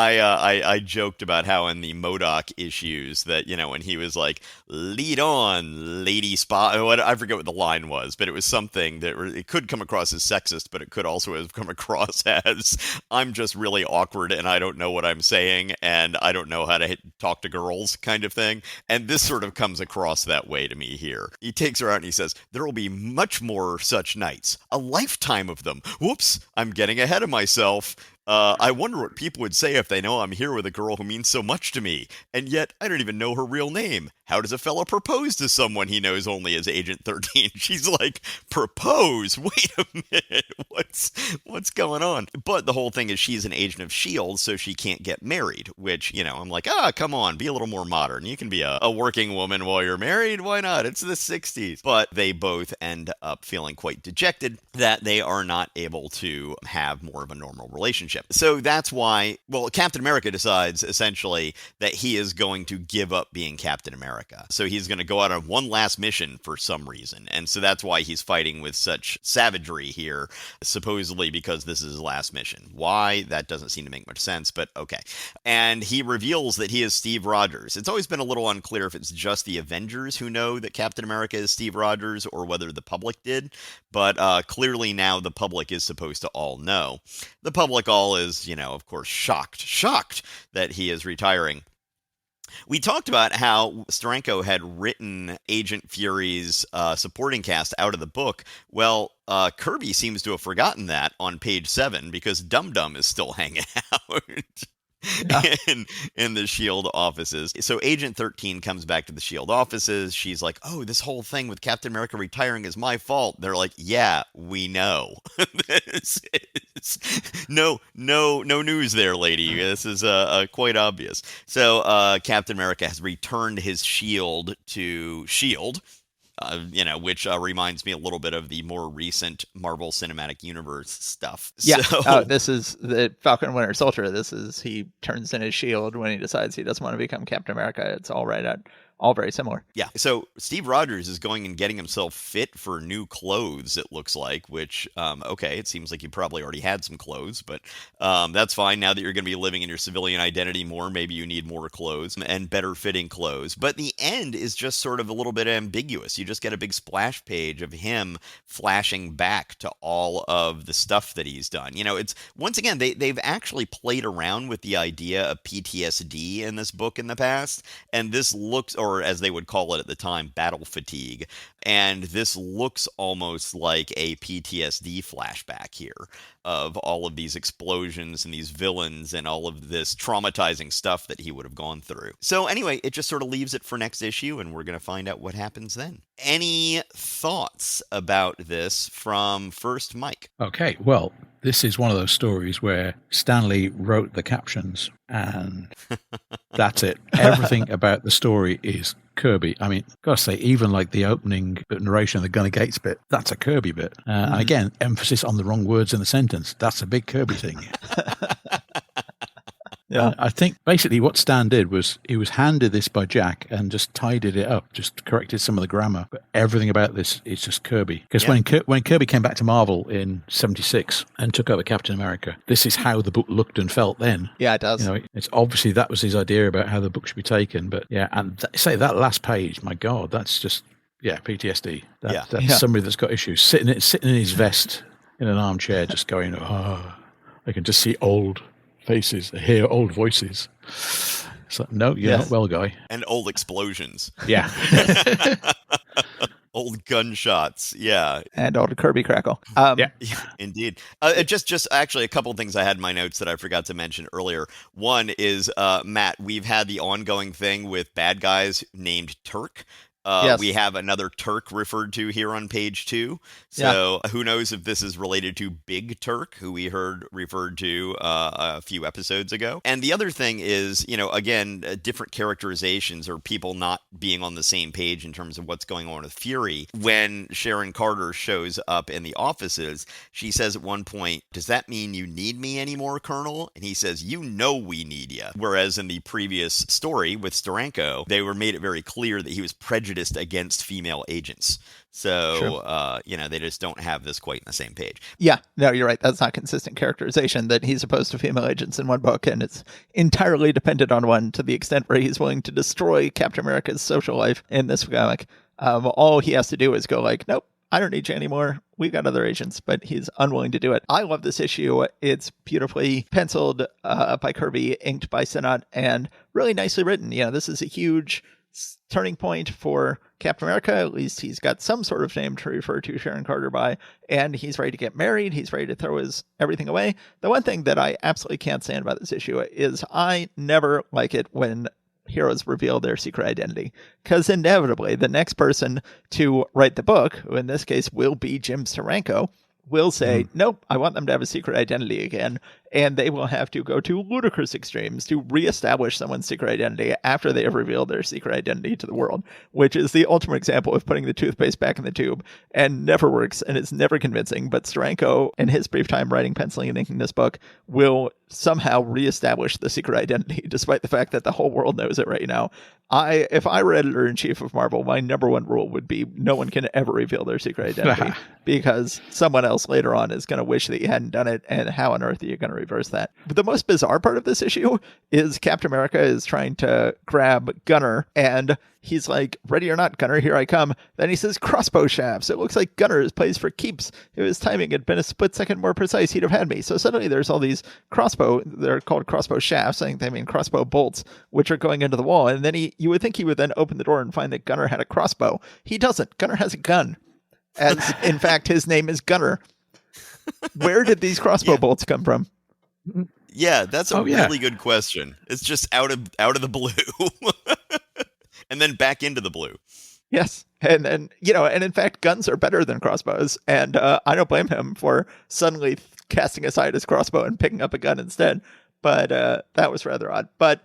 I joked about how in the MODOK issues that, when he was like, lead on, lady spy, I forget what the line was, but it was something that it could come across as sexist, but it could also have come across as, I'm just really awkward and I don't know what I'm saying and I don't know how to talk to girls kind of thing. And this sort of comes across that way to me here. He takes her out and he says, there will be much more such nights, a lifetime of them. Whoops, I'm getting ahead of myself. I wonder what people would say if they know I'm here with a girl who means so much to me, and yet I don't even know her real name. How does a fella propose to someone he knows only as Agent 13? She's like, propose? Wait a minute, what's going on? But the whole thing is she's an agent of S.H.I.E.L.D., so she can't get married, which, I'm like, come on, be a little more modern. You can be a working woman while you're married. Why not? It's the 60s. But they both end up feeling quite dejected that they are not able to have more of a normal relationship. So that's why, Captain America decides essentially that he is going to give up being Captain America. So he's going to go out on one last mission for some reason. And so that's why he's fighting with such savagery here, supposedly because this is his last mission. Why? That doesn't seem to make much sense, but okay. And he reveals that he is Steve Rogers. It's always been a little unclear if it's just the Avengers who know that Captain America is Steve Rogers or whether the public did. But clearly now the public is supposed to all know. The public all is, of course, shocked that he is retiring. We talked about how Steranko had written Agent Fury's supporting cast out of the book. Well, Kirby seems to have forgotten that on page 7 because Dum Dum is still hanging out. In the S.H.I.E.L.D. offices. So Agent 13 comes back to the S.H.I.E.L.D. offices. She's like, oh, this whole thing with Captain America retiring is my fault. They're like, yeah, we know. No news there, lady. This is quite obvious. So Captain America has returned his shield to S.H.I.E.L.D., which reminds me a little bit of the more recent Marvel Cinematic Universe stuff. Yeah, so, this is the Falcon and Winter Soldier. He turns in his shield when he decides he doesn't want to become Captain America. It's all very similar. Yeah, so Steve Rogers is going and getting himself fit for new clothes, it looks like, which, okay, it seems like you probably already had some clothes, but that's fine. Now that you're going to be living in your civilian identity more, maybe you need more clothes and better fitting clothes. But the end is just sort of a little bit ambiguous. You just get a big splash page of him flashing back to all of the stuff that he's done. It's, once again, they've actually played around with the idea of PTSD in this book in the past, and this looks, or as they would call it at the time, battle fatigue. And this looks almost like a PTSD flashback here of all of these explosions and these villains and all of this traumatizing stuff that he would have gone through. So anyway, it just sort of leaves it for next issue, and we're going to find out what happens then. Any thoughts about this from first Mike? Okay, well, this is one of those stories where Stanley wrote the captions and that's it. Everything about the story is Kirby. I mean, gotta say, even like the opening narration of the Gunnar Gates bit, that's a Kirby bit. And again, emphasis on the wrong words in the sentence. That's a big Kirby thing. Yeah, I think basically what Stan did was he was handed this by Jack and just tidied it up, just corrected some of the grammar. But everything about this is just Kirby. Because when Kirby came back to Marvel in '76 and took over Captain America, this is how the book looked and felt then. Yeah, it does. It's obviously that was his idea about how the book should be taken. But yeah, and say that last page, my God, that's just PTSD. That's somebody that's got issues sitting in his vest in an armchair, just going, I can just see old faces, hear old voices. It's like, no, you're not well, guy. And old explosions. Yeah. Old gunshots. Yeah. And old Kirby crackle. Yeah, indeed. Just actually a couple of things I had in my notes that I forgot to mention earlier. One is, Matt, we've had the ongoing thing with bad guys named Turk. Yes. We have another Turk referred to here on page 2. So who knows if this is related to Big Turk, who we heard referred to a few episodes ago. And the other thing is, again, different characterizations or people not being on the same page in terms of what's going on with Fury. When Sharon Carter shows up in the offices, she says at one point, does that mean you need me anymore, Colonel? And he says, you know we need you. Whereas in the previous story with Steranko, they made it very clear that he was prejudiced against female agents. So, sure. They just don't have this quite in the same page. Yeah, no, you're right. That's not consistent characterization that he's opposed to female agents in one book, and it's entirely dependent on one to the extent where he's willing to destroy Captain America's social life in this comic. All he has to do is go like, nope, I don't need you anymore. We got other agents, but he's unwilling to do it. I love this issue. It's beautifully penciled by Kirby, inked by Sinnott, and really nicely written. This is a huge turning point for Captain America. At least he's got some sort of name to refer to Sharon Carter by, and he's ready to get married. He's ready to throw his everything away. The one thing that I absolutely can't stand about this issue is I never like it when heroes reveal their secret identity, because inevitably the next person to write the book, who in this case will be Jim Steranko, will say, nope, I want them to have a secret identity again. And they will have to go to ludicrous extremes to reestablish someone's secret identity after they have revealed their secret identity to the world, which is the ultimate example of putting the toothpaste back in the tube and never works and is never convincing. But Steranko, in his brief time writing, penciling, and inking this book, will somehow reestablish the secret identity, despite the fact that the whole world knows it right now. If I were editor-in-chief of Marvel, my number one rule would be no one can ever reveal their secret identity because someone else later on is going to wish that you hadn't done it, and how on earth are you going to reverse that? But the most bizarre part of this issue is Captain America is trying to grab Gunner, and he's like, ready or not, Gunner, here I come. Then he says crossbow shafts. It looks like Gunner is plays for keeps. If his timing had been a split second more precise, he'd have had me. So suddenly there's all these they're called crossbow shafts. I think they mean crossbow bolts, which are going into the wall. And then you would think he would then open the door and find that Gunner had a crossbow. He doesn't. Gunner has a gun. As in fact, his name is Gunner. Where did these crossbow bolts come from? Yeah, that's a really good question. It's just out of the blue. And then back into the blue. Yes. And in fact, guns are better than crossbows. And I don't blame him for suddenly casting aside his crossbow and picking up a gun instead. But that was rather odd. But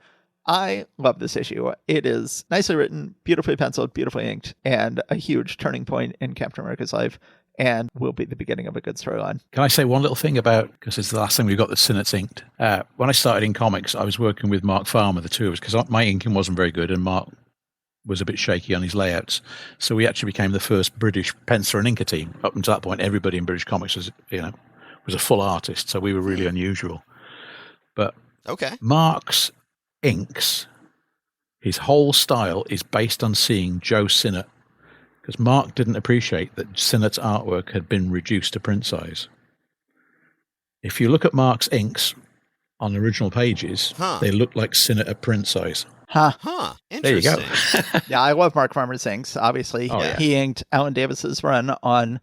I love this issue. It is nicely written, beautifully penciled, beautifully inked, and a huge turning point in Captain America's life, and will be the beginning of a good storyline. Can I say one little thing about, because it's the last thing we've got that's Sinnott's inked. When I started in comics, I was working with Mark Farmer, the two of us, because my inking wasn't very good, and Mark was a bit shaky on his layouts. So we actually became the first British penciler and inker team. Up until that point, everybody in British comics was a full artist, so we were really unusual. But Mark's inks, his whole style is based on seeing Joe Sinnott, because Mark didn't appreciate that Sinnott's artwork had been reduced to print size. If you look at Mark's inks on original pages, they look like Sinnott at print size. Interesting. There you go. Yeah, I love Mark Farmer's inks. Obviously, he inked Alan Davis's run on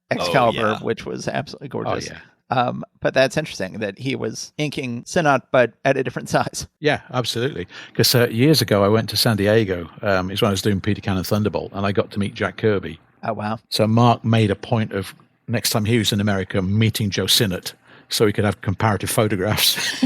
Excalibur, which was absolutely gorgeous. But that's interesting that he was inking Sinnott, but at a different size. Yeah, absolutely. Because years ago, I went to San Diego. It's when I was doing Peter Cannon Thunderbolt, and I got to meet Jack Kirby. Oh, wow. So Mark made a point of, next time he was in America, meeting Joe Sinnott so he could have comparative photographs.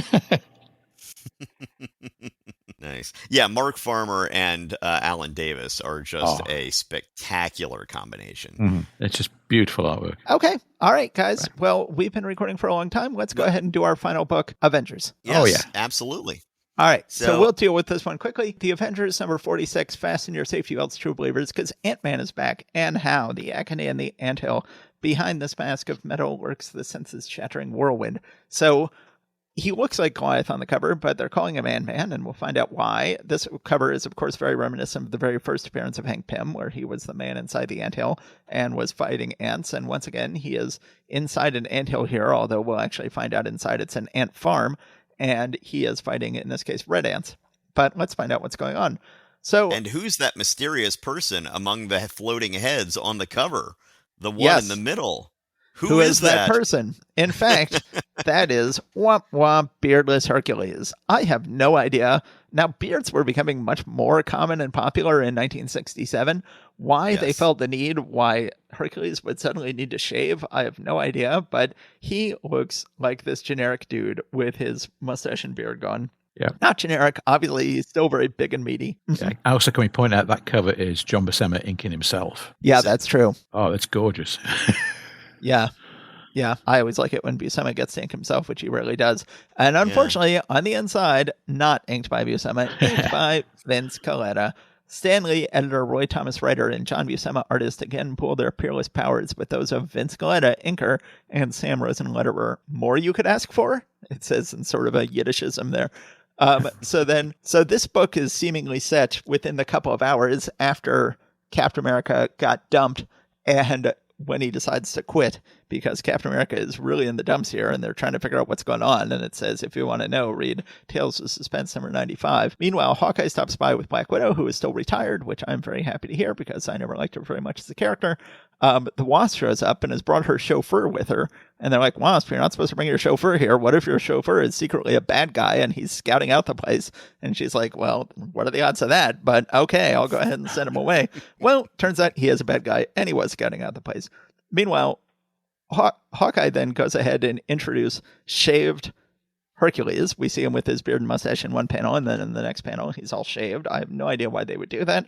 Nice. Yeah, Mark Farmer and Alan Davis are just a spectacular combination. Mm-hmm. It's just beautiful artwork. Okay. All right, guys. Well, we've been recording for a long time. Let's go ahead and do our final book, Avengers. Yes, absolutely. All right, so we'll deal with this one quickly. The Avengers, number 46, fasten your safety belts, true believers, because Ant-Man is back, and how the Acme and the Anthill. Behind this mask of metal lurks the senses-shattering Whirlwind. So he looks like Goliath on the cover, but they're calling him Ant-Man, and we'll find out why. This cover is, of course, very reminiscent of the very first appearance of Hank Pym, where he was the man inside the anthill and was fighting ants. And once again, he is inside an anthill here, although we'll actually find out inside it's an ant farm, and he is fighting, in this case, red ants. But let's find out what's going on. And who's that mysterious person among the floating heads on the cover? The one in the middle. Who is that person? In fact, that is Womp Womp Beardless Hercules. I have no idea. Now, beards were becoming much more common and popular in 1967. Why they felt the need, why Hercules would suddenly need to shave, I have no idea. But he looks like this generic dude with his mustache and beard gone. Yeah. Not generic. Obviously, he's still very big and meaty. Yeah. Also, can we point out that cover is John Buscema inking himself? Yeah, that's true. Oh, that's gorgeous. Yeah. I always like it when Buscema gets to ink himself, which he rarely does. And unfortunately, on the inside, not inked by Buscema, inked by Vince Colletta. Stan Lee, editor, Roy Thomas, writer, and John Buscema, artist, again pool their peerless powers with those of Vince Colletta, inker, and Sam Rosen, letterer. More you could ask for? It says in sort of a Yiddishism there. So this book is seemingly set within the couple of hours after Captain America got dumped, and when he decides to quit because Captain America is really in the dumps here and they're trying to figure out what's going on. And it says, if you want to know, read Tales of Suspense number 95. Meanwhile, Hawkeye stops by with Black Widow, who is still retired, which I'm very happy to hear because I never liked her very much as a character. The Wasp shows up and has brought her chauffeur with her. And they're like, Wasp, you're not supposed to bring your chauffeur here. What if your chauffeur is secretly a bad guy and he's scouting out the place? And she's like, well, what are the odds of that? But okay, I'll go ahead and send him away. Well, turns out he is a bad guy and he was scouting out the place. Meanwhile, Hawkeye then goes ahead and introduces shaved Hercules. We see him with his beard and mustache in one panel, and then in the next panel, he's all shaved. I have no idea why they would do that,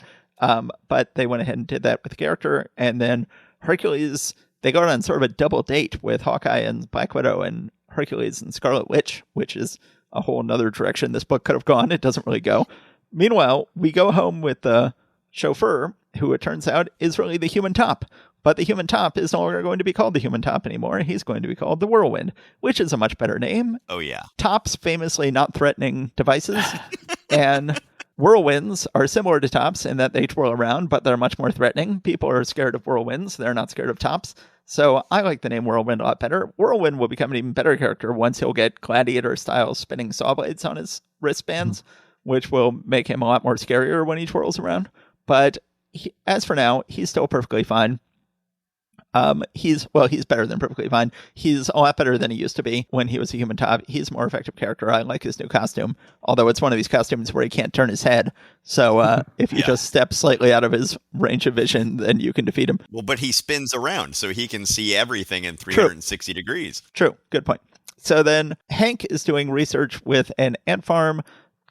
but they went ahead and did that with the character. And then Hercules, they go on sort of a double date with Hawkeye and Black Widow and Hercules and Scarlet Witch, which is a whole nother direction this book could have gone. It doesn't really go. Meanwhile, we go home with the chauffeur, who it turns out is really the Human Top. But the Human Top is no longer going to be called the Human Top anymore. He's going to be called the Whirlwind, which is a much better name. Oh, yeah. Tops, famously not threatening devices. And whirlwinds are similar to tops in that they twirl around, but they're much more threatening. People are scared of whirlwinds. They're not scared of tops. So I like the name Whirlwind a lot better. Whirlwind will become an even better character once he'll get gladiator-style spinning saw blades on his wristbands, which will make him a lot more scarier when he twirls around. But as for now, he's still perfectly fine. He's better than perfectly fine. He's a lot better than he used to be when he was a Human Top. He's a more effective character. I like his new costume, although it's one of these costumes where he can't turn his head. So if you just step slightly out of his range of vision, then you can defeat him. Well, but he spins around, so he can see everything in 360 degrees. True. Good point. So then Hank is doing research with an ant farm.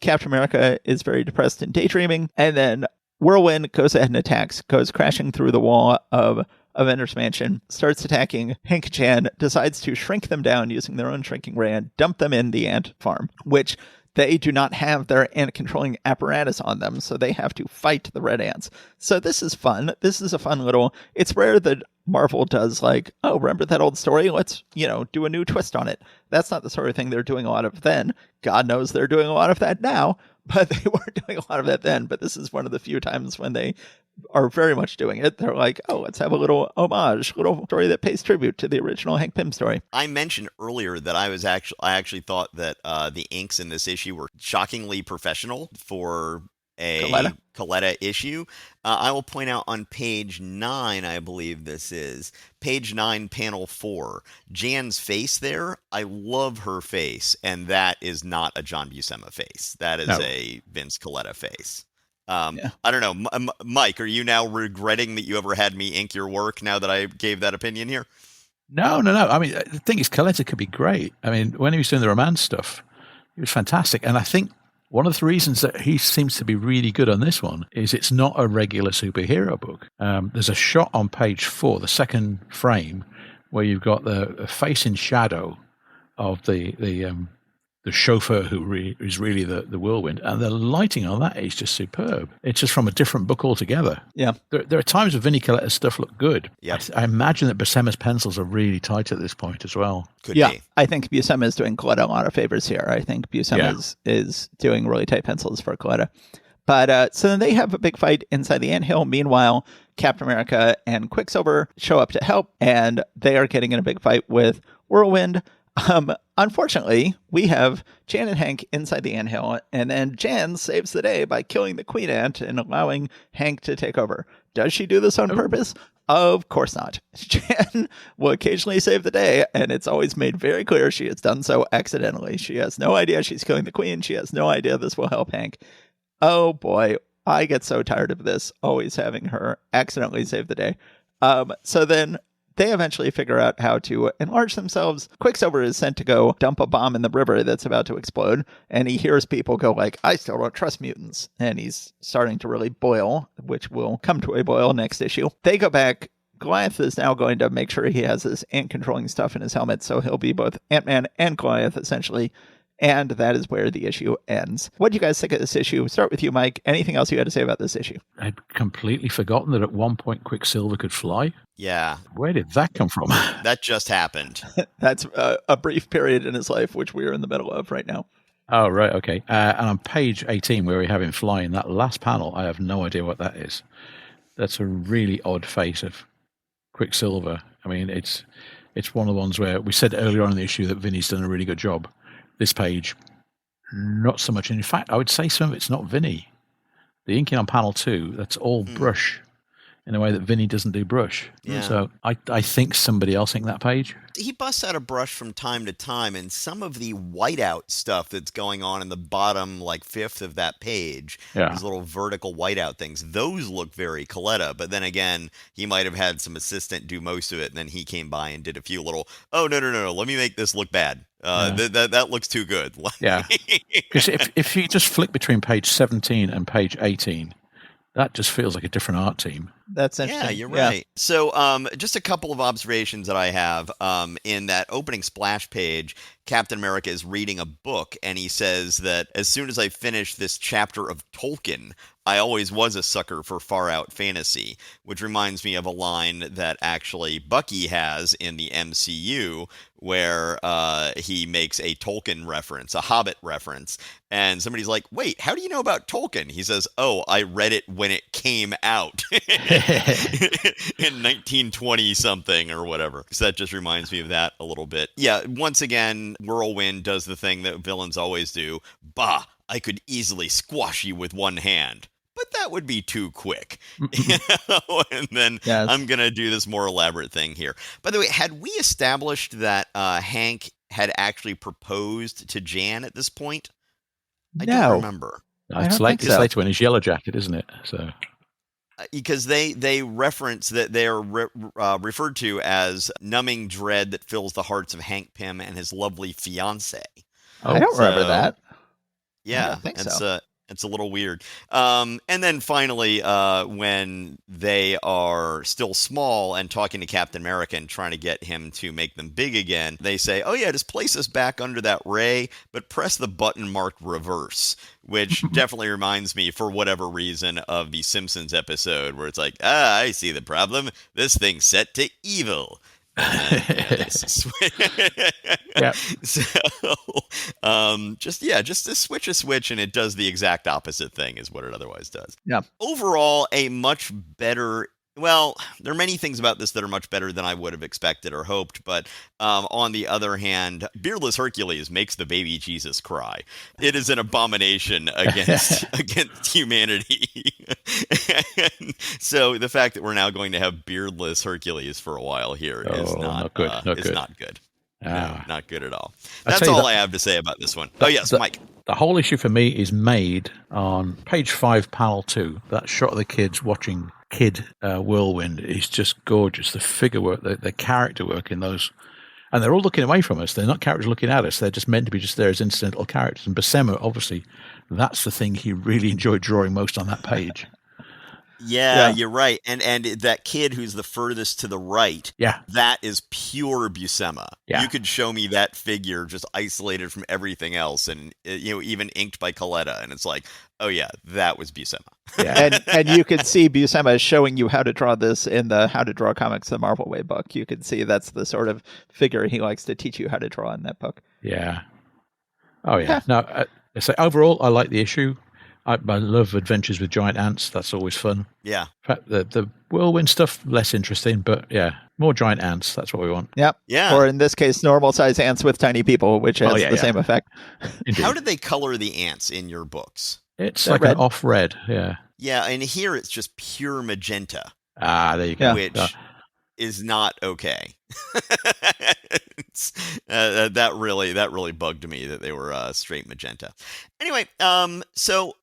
Captain America is very depressed and daydreaming. And then Whirlwind goes ahead and attacks, goes crashing through the wall of Avengers Mansion, starts attacking Hank and Jan, decides to shrink them down using their own shrinking ray and dump them in the ant farm, which they do not have their ant controlling apparatus on them, so they have to fight the red ants. So this is fun. This is a fun little... It's rare that Marvel does like, oh, remember that old story? Let's, do a new twist on it. That's not the sort of thing they're doing a lot of then. God knows they're doing a lot of that now, but they weren't doing a lot of that then. But this is one of the few times when they are very much doing it. They're like, oh, let's have a little homage, little story that pays tribute to the original Hank Pym story. I mentioned earlier that I actually thought that the inks in this issue were shockingly professional for a Coletta issue. I will point out on page 9, I believe this is, page 9, panel 4, Jan's face there, I love her face, and that is not a John Buscema face. That is a Vince Coletta face. I don't know. Mike, are you now regretting that you ever had me ink your work now that I gave that opinion here? No. I mean, the thing is, Coletta could be great. I mean, when he was doing the romance stuff, he was fantastic. And I think one of the reasons that he seems to be really good on this one is it's not a regular superhero book. There's a shot on page 4, the second frame, where you've got the face in shadow of the chauffeur who is really the Whirlwind, and the lighting on that is just superb. It's just from a different book altogether. Yeah, there are times when Vinnie Coletta's stuff look good. Yeah, I imagine that Buscema's pencils are really tight at this point as well. Could be. I think Buscema is doing Coletta a lot of favors here. I think Buscema is doing really tight pencils for Coletta. But so then they have a big fight inside the anthill. Meanwhile, Captain America and Quicksilver show up to help, and they are getting in a big fight with Whirlwind. Unfortunately, we have Jan and Hank inside the anthill, and then Jan saves the day by killing the queen ant and allowing Hank to take over. Does she do this on purpose? Of course not. Jan will occasionally save the day, and it's always made very clear she has done so accidentally. She has no idea she's killing the queen. She has no idea this will help Hank. Oh boy, I get so tired of this, always having her accidentally save the day. So then they eventually figure out how to enlarge themselves. Quicksilver is sent to go dump a bomb in the river that's about to explode, and he hears people go like, I still don't trust mutants. And he's starting to really boil, which will come to a boil next issue. They go back. Goliath is now going to make sure he has this ant-controlling stuff in his helmet, so he'll be both Ant-Man and Goliath, essentially. And that is where the issue ends. What do you guys think of this issue? Start with you, Mike. Anything else you had to say about this issue? I'd completely forgotten that at one point Quicksilver could fly. Yeah. Where did that come from? That just happened. That's a brief period in his life, which we're in the middle of right now. Oh, right. Okay. And on page 18, where we have him flying, that last panel, I have no idea what that is. That's a really odd face of Quicksilver. I mean, it's one of the ones where we said earlier on in the issue that Vinny's done a really good job. This page, not so much. And in fact, I would say some of it's not Vinny. The inking on panel 2, that's all brush in a way that Vinny doesn't do brush. Yeah. So I think somebody else inked that page. He busts out a brush from time to time, and some of the whiteout stuff that's going on in the bottom, like, fifth of that page, these little vertical whiteout things, those look very Coletta. But then again, he might have had some assistant do most of it, and then he came by and did a few little, oh, no, let me make this look bad. That looks too good. Yeah. Because if you just flick between page 17 and page 18, that just feels like a different art team. That's interesting. Yeah, you're right. So just a couple of observations that I have. In that opening splash page, Captain America is reading a book, and he says that as soon as I finish this chapter of Tolkien, I always was a sucker for far-out fantasy, which reminds me of a line that actually Bucky has in the MCU, where he makes a Tolkien reference, a Hobbit reference, and somebody's like, wait, how do you know about Tolkien? He says, oh, I read it when it came out in 1920-something or whatever. So that just reminds me of that a little bit. Yeah, once again, Whirlwind does the thing that villains always do. Bah, I could easily squash you with one hand. But that would be too quick. And then I'm going to do this more elaborate thing here. By the way, had we established that Hank had actually proposed to Jan at this point? I don't remember. It's later when he's Yellow Jacket, isn't it? So because they reference that they are referred to as numbing dread that fills the hearts of Hank Pym and his lovely fiancée. I don't remember that. Yeah, I don't think so. It's a little weird. And then finally, when they are still small and talking to Captain America and trying to get him to make them big again, they say, oh yeah, just place us back under that ray, but press the button marked reverse, which definitely reminds me, for whatever reason, of the Simpsons episode where it's like, I see the problem. This thing's set to evil. So just to switch a switch and it does the exact opposite thing is what it otherwise does. Overall, a much better, well, there are many things about this that are much better than I would have expected or hoped, but on the other hand, Beardless Hercules makes the baby Jesus cry. It is an abomination against humanity. And so the fact that we're now going to have Beardless Hercules for a while here is not good. Not good. No, not good at all. That's all I have to say about this one. Mike. The whole issue for me is made on page 5, panel 2. That shot of the kids watching Kid Whirlwind is just gorgeous. The figure work, the character work in those. And they're all looking away from us. They're not characters looking at us. They're just meant to be just there as incidental characters. And Buscema, obviously, that's the thing he really enjoyed drawing most on that page. Yeah, you're right. And that kid who's the furthest to the right, that is pure Buscema. Yeah. You could show me that figure just isolated from everything else and even inked by Coletta, and it's like, oh yeah, that was Buscema. Yeah. and you could see Buscema showing you how to draw this in the How to Draw Comics the Marvel Way book. You could see that's the sort of figure he likes to teach you how to draw in that book. Yeah. Oh yeah. No, so overall, I like the issue. I love Adventures with Giant Ants. That's always fun. Yeah. In fact, the Whirlwind stuff, less interesting, but yeah, more giant ants. That's what we want. Yep. Yeah. Or in this case, normal-sized ants with tiny people, which has the same effect. Indeed. How did they color the ants in your books? It's like an off-red, yeah. Yeah, and here it's just pure magenta. Ah, there you go. Which is not okay. That really bugged me that they were straight magenta. Anyway, so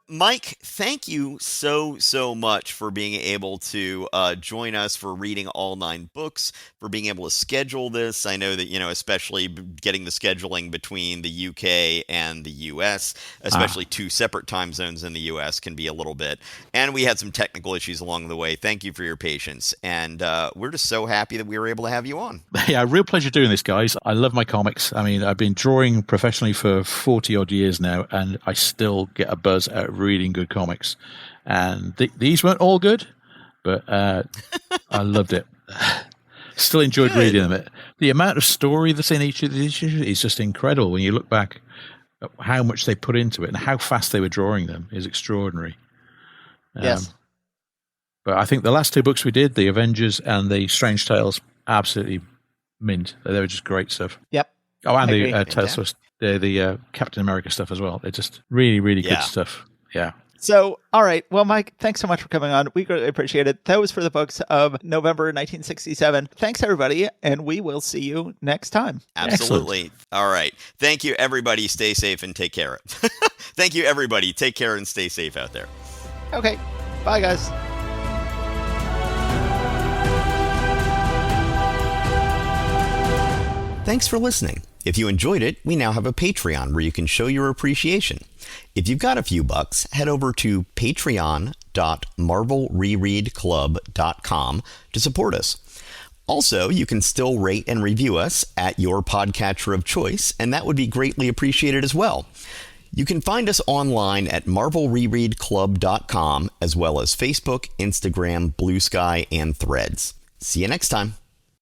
Mike, thank you so much for being able to join us for reading all 9 books, for being able to schedule this. I know that, especially getting the scheduling between the UK and the US, especially 2 separate time zones in the US, can be a little bit. And we had some technical issues along the way. Thank you for your patience. And we're just so happy that we were able to have you on. Yeah, real pleasure doing this, guys. I love my comics. I mean, I've been drawing professionally for 40-odd years now, and I still get a buzz out of reading good comics. And these weren't all good, but I loved it. Still enjoyed reading them. The amount of story that's in each of these issues is just incredible. When you look back at how much they put into it and how fast they were drawing them is extraordinary. Yes. But I think the last two books we did, the Avengers and the Strange Tales, absolutely mint. They were just great stuff. Yep. Oh, and I the agree. the Captain America stuff as well. They're just really, really good stuff. Yeah. So, all right. Well, Mike, thanks so much for coming on. We greatly appreciate it. That was for the books of November 1967. Thanks, everybody, and we will see you next time. Absolutely. Excellent. All right. Thank you, everybody. Stay safe and take care. Thank you, everybody. Take care and stay safe out there. Okay. Bye, guys. Thanks for listening. If you enjoyed it, we now have a Patreon where you can show your appreciation. If you've got a few bucks, head over to patreon.marvelrereadclub.com to support us. Also, you can still rate and review us at your podcatcher of choice, and that would be greatly appreciated as well. You can find us online at marvelrereadclub.com, as well as Facebook, Instagram, Blue Sky, and Threads. See you next time.